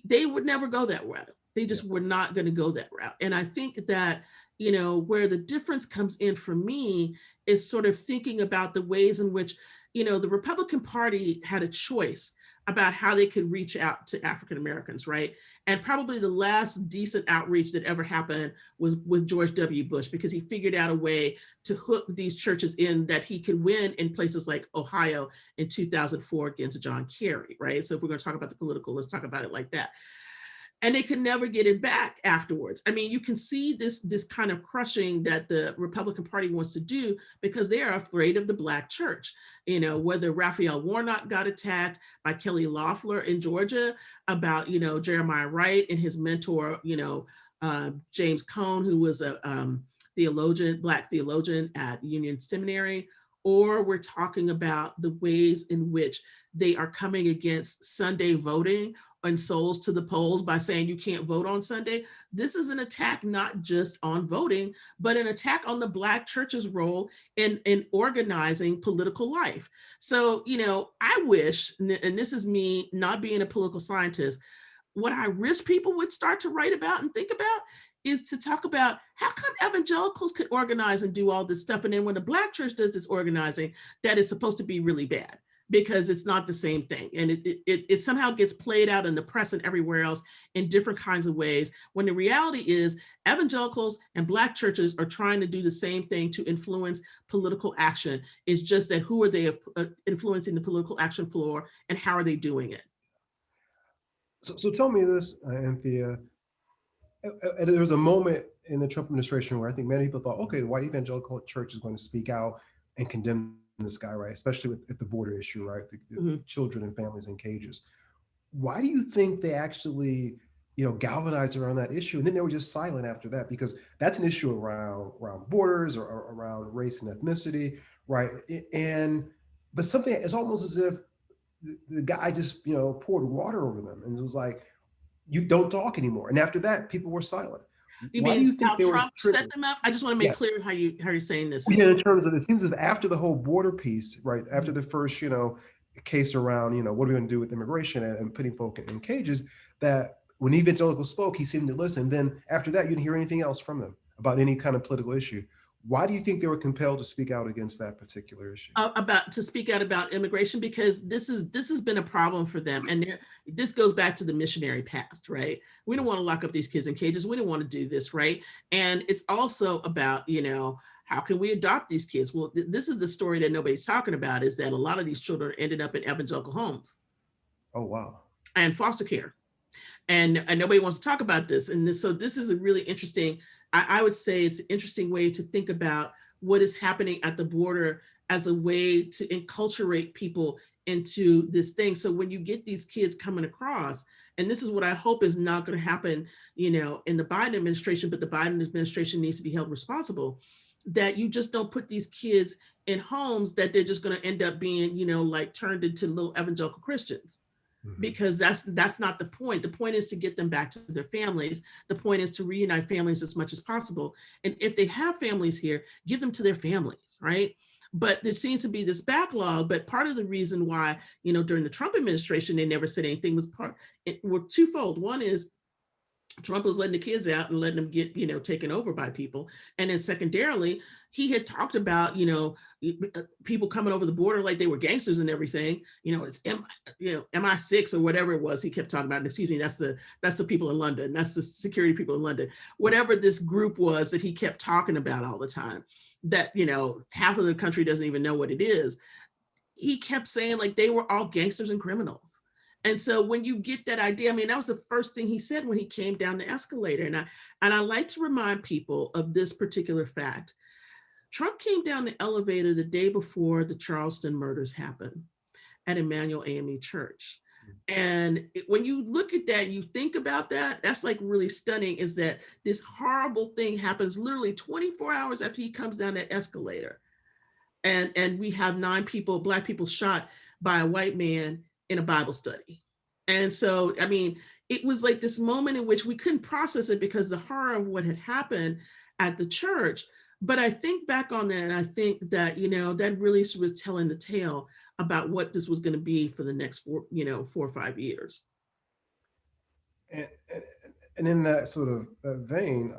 they would never go that route. They just were not going to go that route. And I think that, where the difference comes in for me is sort of thinking about the ways in which the Republican Party had a choice about how they could reach out to African Americans, right? And probably the last decent outreach that ever happened was with George W. Bush, because he figured out a way to hook these churches in that he could win in places like Ohio in 2004 against John Kerry, right? So if we're going to talk about the political, let's talk about it like that. And they could never get it back afterwards. I mean, you can see this kind of crushing that the Republican Party wants to do, because they are afraid of the Black church. Whether Raphael Warnock got attacked by Kelly Loeffler in Georgia about, Jeremiah Wright and his mentor, James Cone, who was a theologian, Black theologian at Union Seminary, or we're talking about the ways in which they are coming against Sunday voting and souls to the polls by saying you can't vote on Sunday. This is an attack not just on voting, but an attack on the Black church's role in organizing political life. So, I wish, and this is me not being a political scientist, what I wish people would start to write about and think about is to talk about how come evangelicals could organize and do all this stuff. And then when the Black church does this organizing, that is supposed to be really bad, because it's not the same thing. And it somehow gets played out in the press and everywhere else in different kinds of ways, when the reality is evangelicals and Black churches are trying to do the same thing to influence political action. It's just that who are they influencing the political action floor, and how are they doing it? So tell me this, Anthea. There was a moment in the Trump administration where I think many people thought, okay, the white evangelical church is going to speak out and condemn this guy, right? Especially with the border issue, right? The children and families in cages. Why do you think they actually, galvanized around that issue? And then they were just silent after that, because that's an issue around borders or around race and ethnicity, right? But something, it's almost as if the guy just, poured water over them, and it was like, you don't talk anymore. And after that, people were silent. You Why do mean you think how they were Trump set triggered? them up? I just want to make Yeah. clear how you're saying this. Yeah, in terms of, it seems as after the whole border piece, right? After Mm-hmm. the first, case around, what are we going to do with immigration and putting folk in cages, that when evangelicals spoke, he seemed to listen. Then after that, you didn't hear anything else from them about any kind of political issue. Why do you think they were compelled to speak out against that particular issue? About to speak out about immigration, because this has been a problem for them, and this goes back to the missionary past, right? We don't want to lock up these kids in cages. We don't want to do this, right? And it's also about, how can we adopt these kids? Well, this is the story that nobody's talking about, is that a lot of these children ended up in evangelical homes. Oh, wow. And foster care, and nobody wants to talk about this. And so this is a really interesting, I would say it's an interesting way to think about what is happening at the border as a way to enculturate people into this thing. So when you get these kids coming across, and this is what I hope is not going to happen, in the Biden administration, but the Biden administration needs to be held responsible, that you just don't put these kids in homes that they're just going to end up being, like turned into little evangelical Christians. Because that's not the point. The point is to get them back to their families. The point is to reunite families as much as possible. And if they have families here, give them to their families, right? But there seems to be this backlog. But part of the reason why, during the Trump administration, they never said anything were twofold. One is Trump was letting the kids out and letting them get, taken over by people. And then secondarily, he had talked about, people coming over the border like they were gangsters and everything. It's MI6 or whatever it was he kept talking about. And excuse me, that's the people in London. That's the security people in London. Whatever this group was that he kept talking about all the time, that, half of the country doesn't even know what it is. He kept saying like they were all gangsters and criminals. And so when you get that idea, that was the first thing he said when he came down the escalator. And I like to remind people of this particular fact. Trump came down the elevator the day before the Charleston murders happened at Emmanuel AME Church. And when you look at that, you think about that, that's like really stunning, is that this horrible thing happens literally 24 hours after he comes down that escalator. And we have 9 people, Black people, shot by a white man in a Bible study. And so, it was like this moment in which we couldn't process it because the horror of what had happened at the church. But I think back on that, and I think that, that really was telling the tale about what this was going to be for the next 4 or 5 years. And in that sort of vein,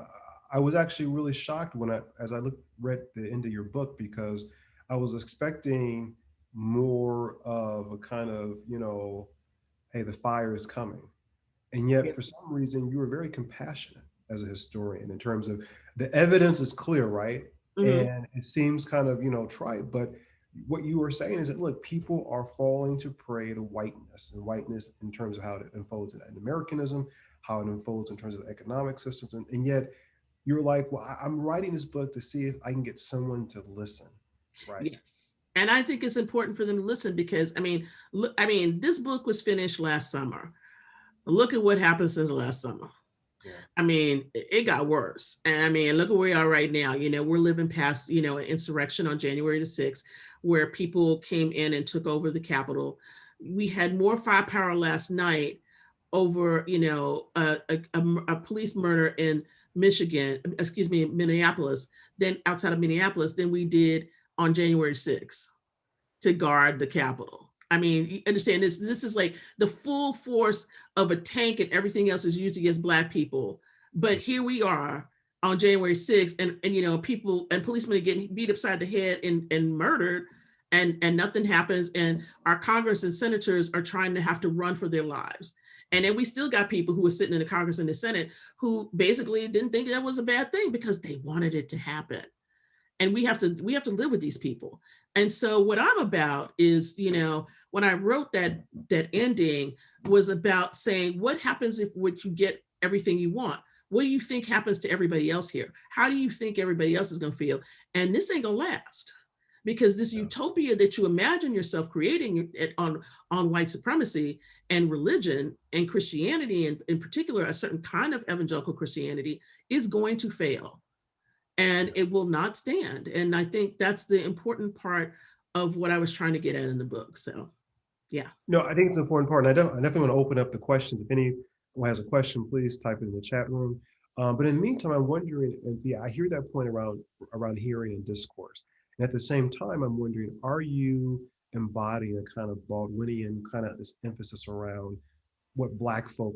I was actually really shocked as I read the end of your book, because I was expecting more of a kind of, hey, the fire is coming. And yet, for some reason, you were very compassionate as a historian in terms of the evidence is clear, right? Mm-hmm. And it seems kind of, trite, but what you were saying is that, look, people are falling to prey to whiteness, and whiteness in terms of how it unfolds in Americanism, how it unfolds in terms of economic systems. And yet you're like, well, I'm writing this book to see if I can get someone to listen, right? Yes. And I think it's important for them to listen because, this book was finished last summer. Look at what happened since last summer. Yeah. It got worse. And look at where we are right now. We're living past, an insurrection on January the 6th, where people came in and took over the Capitol. We had more firepower last night over, a police murder in Minneapolis, outside of Minneapolis, than we did on January 6th to guard the Capitol. You understand this is like the full force of a tank and everything else is used against Black people. But here we are on January 6th and people and policemen are getting beat upside the head and murdered and nothing happens. And our Congress and senators are trying to have to run for their lives. And then we still got people who are sitting in the Congress and the Senate who basically didn't think that was a bad thing because they wanted it to happen. And we have to live with these people. And so what I'm about is, when I wrote that ending was about saying, what happens if you get everything you want? What do you think happens to everybody else here? How do you think everybody else is going to feel? And this ain't going to last, because this utopia that you imagine yourself creating on white supremacy and religion and Christianity, and in particular, a certain kind of evangelical Christianity, is going to fail. And it will not stand. And I think that's the important part of what I was trying to get at in the book. So, yeah. No, I think it's an important part. And I definitely want to open up the questions. If any who has a question, please type it in the chat room. But in the meantime, I'm wondering, Anthea, I hear that point around hearing and discourse. And at the same time, I'm wondering, are you embodying a kind of Baldwinian kind of this emphasis around what Black folk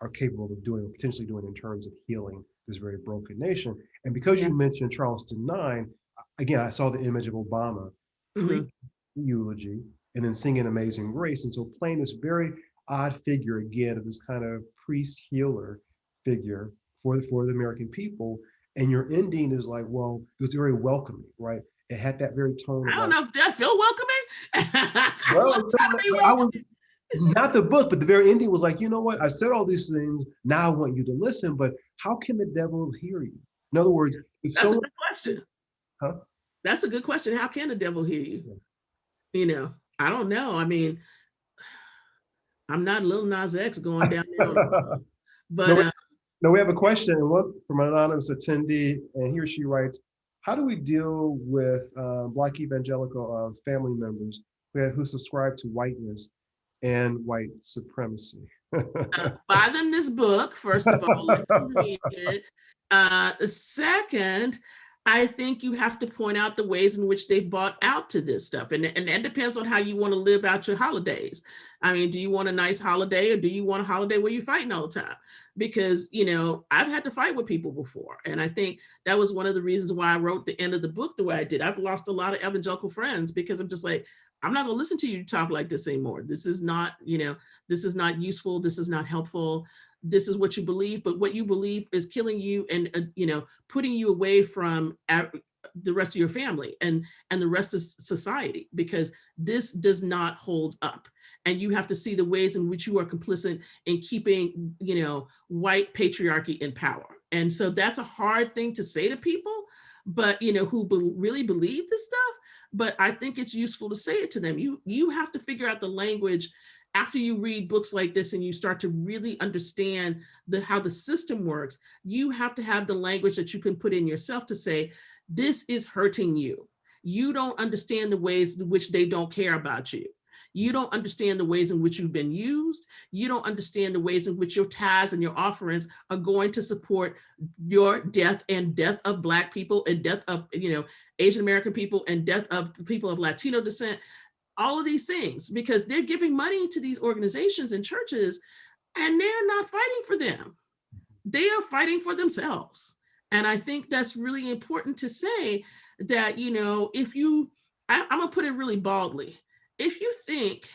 are capable of doing or potentially doing in terms of healing this very broken nation? And because Yeah. you mentioned Charleston 9, again, I saw the image of Obama pre-eulogy and then singing Amazing Grace. And so playing this very odd figure again of this kind of priest healer figure for the American people. And your ending is like, well, it was very welcoming, right? It had that very tone of I don't like, know if that feel welcoming. well, I was not the book, but the very ending was like, you know what? I said all these things. Now I want you to listen, but how can the devil hear you? In other words, if That's a someone, good question. huh? That's a good question. How can the devil hear you? Yeah. You know, I don't know. I mean, I'm not Lil Nas X going down there on the wall. No, But no, we have a question from an anonymous attendee, and he or she writes, how do we deal with Black evangelical family members who subscribe to whiteness and white supremacy? buy them this book, first of all, let them read it. Second, I think you have to point out the ways in which they've bought out to this stuff. And that depends on how you want to live out your holidays. I mean, do you want a nice holiday, or do you want a holiday where you're fighting all the time? Because, you know, I've had to fight with people before. And I think that was one of the reasons why I wrote the end of the book the way I did. I've lost a lot of evangelical friends because I'm just like, I'm not going to listen to you talk like this anymore. This is not, you know, this is not useful. This is not helpful. This is what you believe, but what you believe is killing you and, you know, putting you away from the rest of your family and the rest of society, because this does not hold up. And you have to see the ways in which you are complicit in keeping, you know, white patriarchy in power. And so that's a hard thing to say to people, but, you know, who really believe this stuff. But I think it's useful to say it to them. You have to figure out the language after you read books like this and you start to really understand how the system works. You have to have the language that you can put in yourself to say, this is hurting you. You don't understand the ways in which they don't care about you. You don't understand the ways in which you've been used. You don't understand the ways in which your tithes and your offerings are going to support your death and death of Black people and death of, you know, Asian American people and death of people of Latino descent. All of these things, because they're giving money to these organizations and churches and they're not fighting for them. They are fighting for themselves. And I think that's really important to say that, you know, if you, I'm gonna put it really baldly, if you think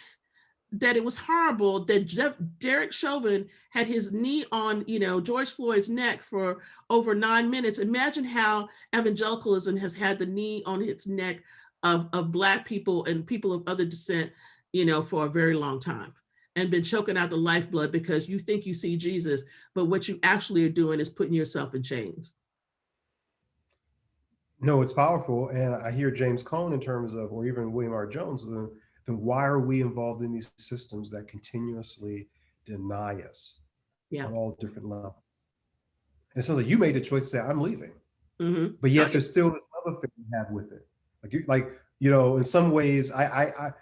that it was horrible that Derek Chauvin had his knee on, you know, George Floyd's neck for over 9 minutes, imagine how evangelicalism has had the knee on its neck of Black people and people of other descent, you know, for a very long time, and been choking out the lifeblood because you think you see Jesus, but what you actually are doing is putting yourself in chains. No, it's powerful. And I hear James Cone in terms of, or even William R. Jones, then why are we involved in these systems that continuously deny us Yeah. on all different levels? And it sounds like you made the choice to say, I'm leaving. Mm-hmm. But yet there's still this other thing you have with it. You know, in some ways, I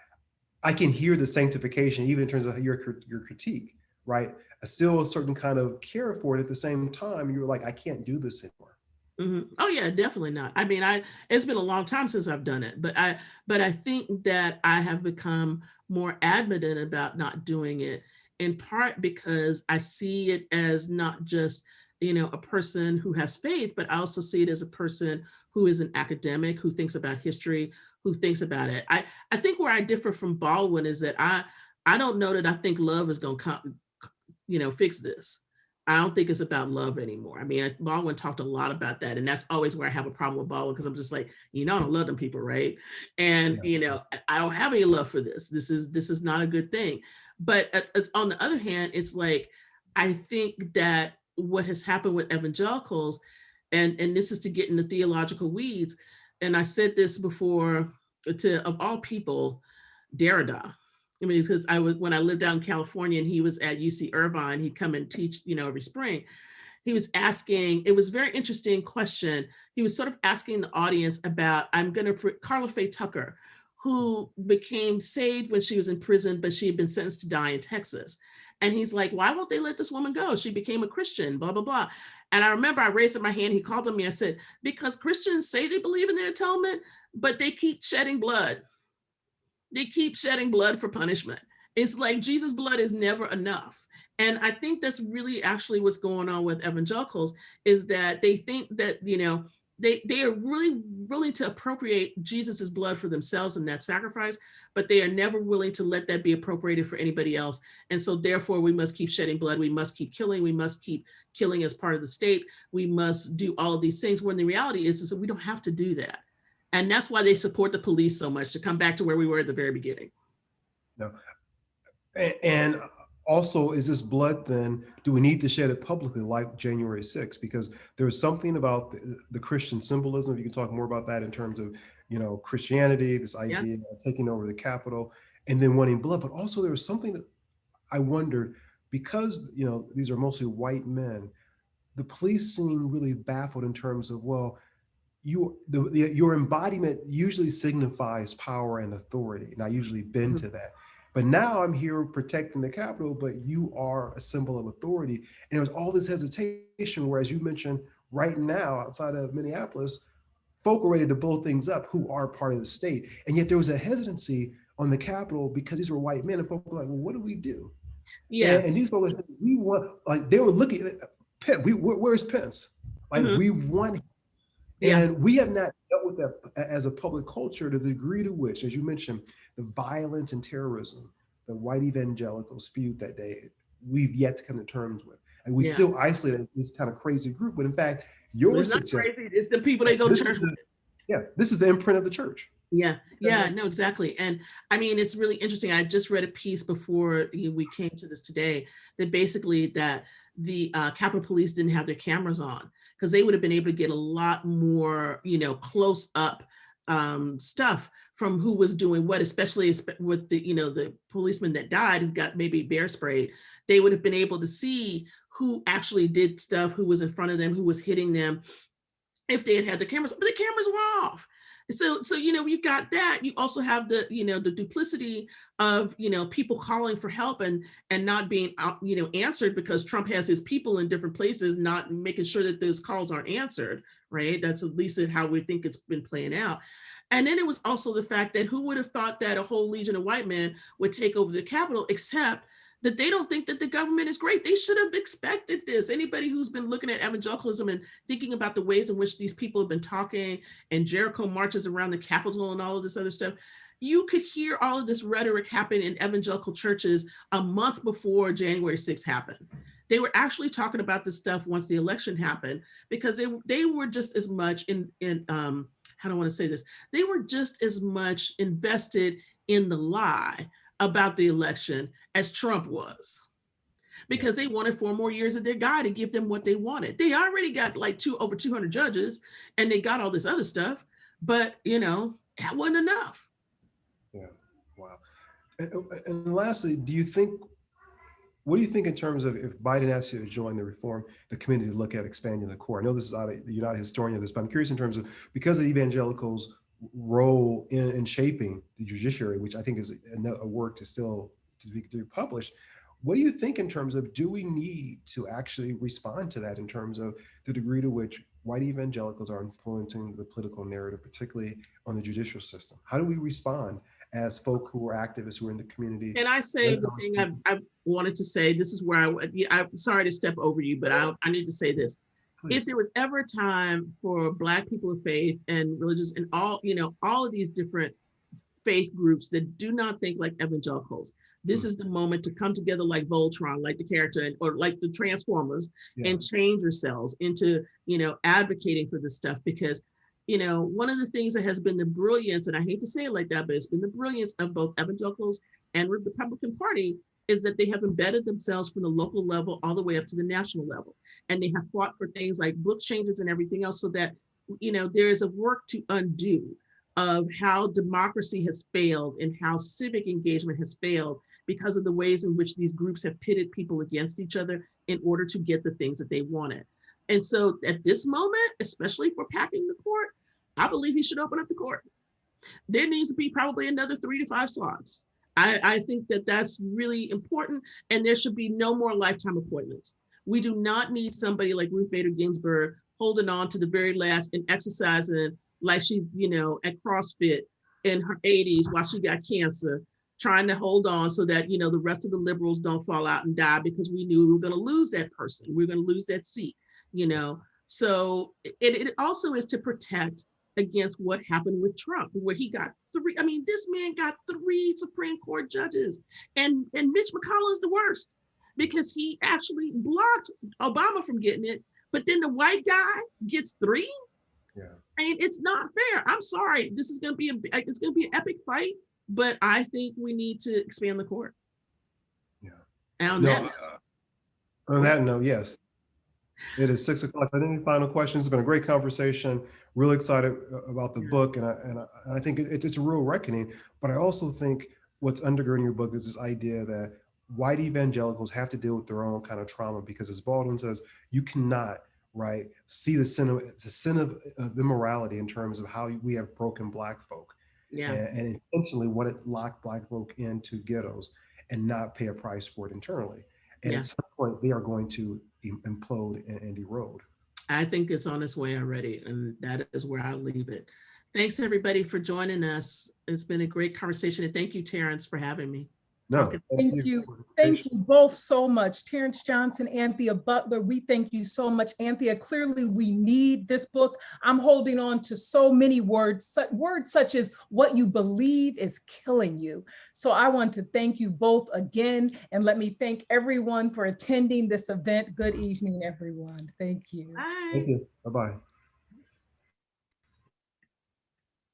can hear the sanctification, even in terms of your critique, right? Still a certain kind of care for it. At the same time, you're like, I can't do this anymore. Mm-hmm. Oh yeah, definitely not. I mean, it's been a long time since I've done it, but I think that I have become more adamant about not doing it, in part because I see it as not just, you know, a person who has faith, but I also see it as a person who is an academic, who thinks about history, who thinks about it. I think where I differ from Baldwin is that I don't know that I think love is going to come, you know, fix this. I don't think it's about love anymore. I mean, Baldwin talked a lot about that. And that's always where I have a problem with Baldwin, because I'm just like, you know, I don't love them people, right? And, Yeah. you know, I don't have any love for this. This is not a good thing. But on the other hand, it's like, I think that what has happened with evangelicals, and this is to get in the theological weeds, and I said this before to, of all people, Derrida. I mean, because when I lived out in California and he was at UC Irvine, he'd come and teach, you know, every spring. He was asking, it was a very interesting question. He was sort of asking the audience about, Carla Faye Tucker, who became saved when she was in prison, but she had been sentenced to die in Texas. And he's like, why won't they let this woman go? She became a Christian, blah, blah, blah. And I remember I raised up my hand. He called on me. I said, because Christians say they believe in their atonement, but they keep shedding blood. They keep shedding blood for punishment. It's like Jesus' blood is never enough. And I think that's really actually what's going on with evangelicals, is that they think that, they are really willing to appropriate Jesus's blood for themselves in that sacrifice, but they are never willing to let that be appropriated for anybody else. And so therefore we must keep shedding blood. We must keep killing. We must keep killing as part of the state. We must do all of these things, when the reality is that we don't have to do that. And that's why they support the police so much, to come back to where we were at the very beginning. No. And also, is this blood then, do we need to shed it publicly like January 6th? Because there's something about the Christian symbolism. If you can talk more about that in terms of, Christianity, this idea of taking over the Capitol and then wanting blood. But also there was something that I wondered, because, these are mostly white men, the police seem really baffled in terms of, well, your embodiment usually signifies power and authority, and I usually bend to that. But now I'm here protecting the Capitol, but you are a symbol of authority. And there was all this hesitation, where, as you mentioned, right now outside of Minneapolis, folk are ready to blow things up who are part of the state. And yet there was a hesitancy on the Capitol because these were white men, and folk were like, well, what do we do? Yeah. And these folks said, we want, like, they were looking at Pence. Where's Pence? Like, we want. And we have not dealt with that as a public culture to the degree to which, as you mentioned, the violence and terrorism the white evangelicals spewed that day, we've yet to come to terms with. And we still isolate this kind of crazy group. But in fact, it's not crazy. It's the people they go to church with. This is the imprint of the church. Yeah, no, exactly. And I mean, it's really interesting. I just read a piece before we came to this today, that basically that the Capitol Police didn't have their cameras on, because they would have been able to get a lot more, close up stuff from who was doing what, especially with the, the policeman that died, who got maybe bear sprayed. They would have been able to see who actually did stuff, who was in front of them, who was hitting them, if they had had their cameras, but the cameras were off. So you've got that. You also have the, the duplicity of, people calling for help and not being, answered, because Trump has his people in different places, not making sure that those calls aren't answered, right? That's at least how we think it's been playing out. And then it was also the fact that who would have thought that a whole legion of white men would take over the Capitol, except that they don't think that the government is great. They should have expected this. Anybody who's been looking at evangelicalism and thinking about the ways in which these people have been talking, and Jericho marches around the Capitol and all of this other stuff, you could hear all of this rhetoric happen in evangelical churches a month before January 6th happened. They were actually talking about this stuff once the election happened, because they were just as much how do I want to say this? They were just as much invested in the lie about the election as Trump was, because they wanted 4 more years of their guy to give them what they wanted. They already got like over 200 judges, and they got all this other stuff, but that wasn't enough. Yeah, wow. And lastly, what do you think in terms of, if Biden asks you to join the committee to look at expanding the court? I know you're not a historian of this, but I'm curious in terms of, because of evangelicals' role in shaping the judiciary, which I think is a work to be published. What do you think in terms of, do we need to actually respond to that in terms of the degree to which white evangelicals are influencing the political narrative, particularly on the judicial system? How do we respond as folk who are activists, who are in the community? And I say the thing I wanted to say, this is where I'm sorry to step over you, but I need to say this. Please. If there was ever a time for Black people of faith and religious and all of these different faith groups that do not think like evangelicals, this is the moment to come together like Voltron, like the character, or like the Transformers, and change yourselves into, advocating for this stuff. Because, one of the things that has been the brilliance, and I hate to say it like that, but it's been the brilliance of both evangelicals and the Republican Party, is that they have embedded themselves from the local level all the way up to the national level. And they have fought for things like book changes and everything else, so that, there is a work to undo of how democracy has failed and how civic engagement has failed, because of the ways in which these groups have pitted people against each other in order to get the things that they wanted. And so at this moment, especially for packing the court, I believe he should open up the court. There needs to be probably another 3 to 5 slots. I think that that's really important, and there should be no more lifetime appointments. We do not need somebody like Ruth Bader Ginsburg holding on to the very last and exercising like she's, at CrossFit in her 80s while she got cancer, trying to hold on so that, the rest of the liberals don't fall out and die, because we knew we were going to lose that person. We were going to lose that seat, So it also is to protect against what happened with Trump, where he got three. I mean, this man got 3 Supreme Court judges, and Mitch McConnell is the worst, because he actually blocked Obama from getting it, but then the white guy gets 3. Yeah. I mean, it's not fair. I'm sorry. This is going to be it's going to be an epic fight, but I think we need to expand the court. Yeah. And on that note, yes. It is 6 o'clock. Any final questions? It's been a great conversation. Really excited about the book, and I think it's a real reckoning. But I also think what's undergirding your book is this idea that white evangelicals have to deal with their own kind of trauma, because, as Baldwin says, you cannot see the sin of immorality in terms of how we have broken Black folk, and intentionally want to lock Black folk into ghettos and not pay a price for it internally. And at some point, they are going to implode and erode. I think it's on its way already, and that is where I'll leave it. Thanks, everybody, for joining us. It's been a great conversation, and thank you, Terrence, for having me. No, thank you. Thank you both so much. Terrence Johnson, Anthea Butler, we thank you so much. Anthea, clearly we need this book. I'm holding on to so many words such as what you believe is killing you. So I want to thank you both again, and let me thank everyone for attending this event. Good evening, everyone. Thank you. Bye. Thank you. Bye-bye.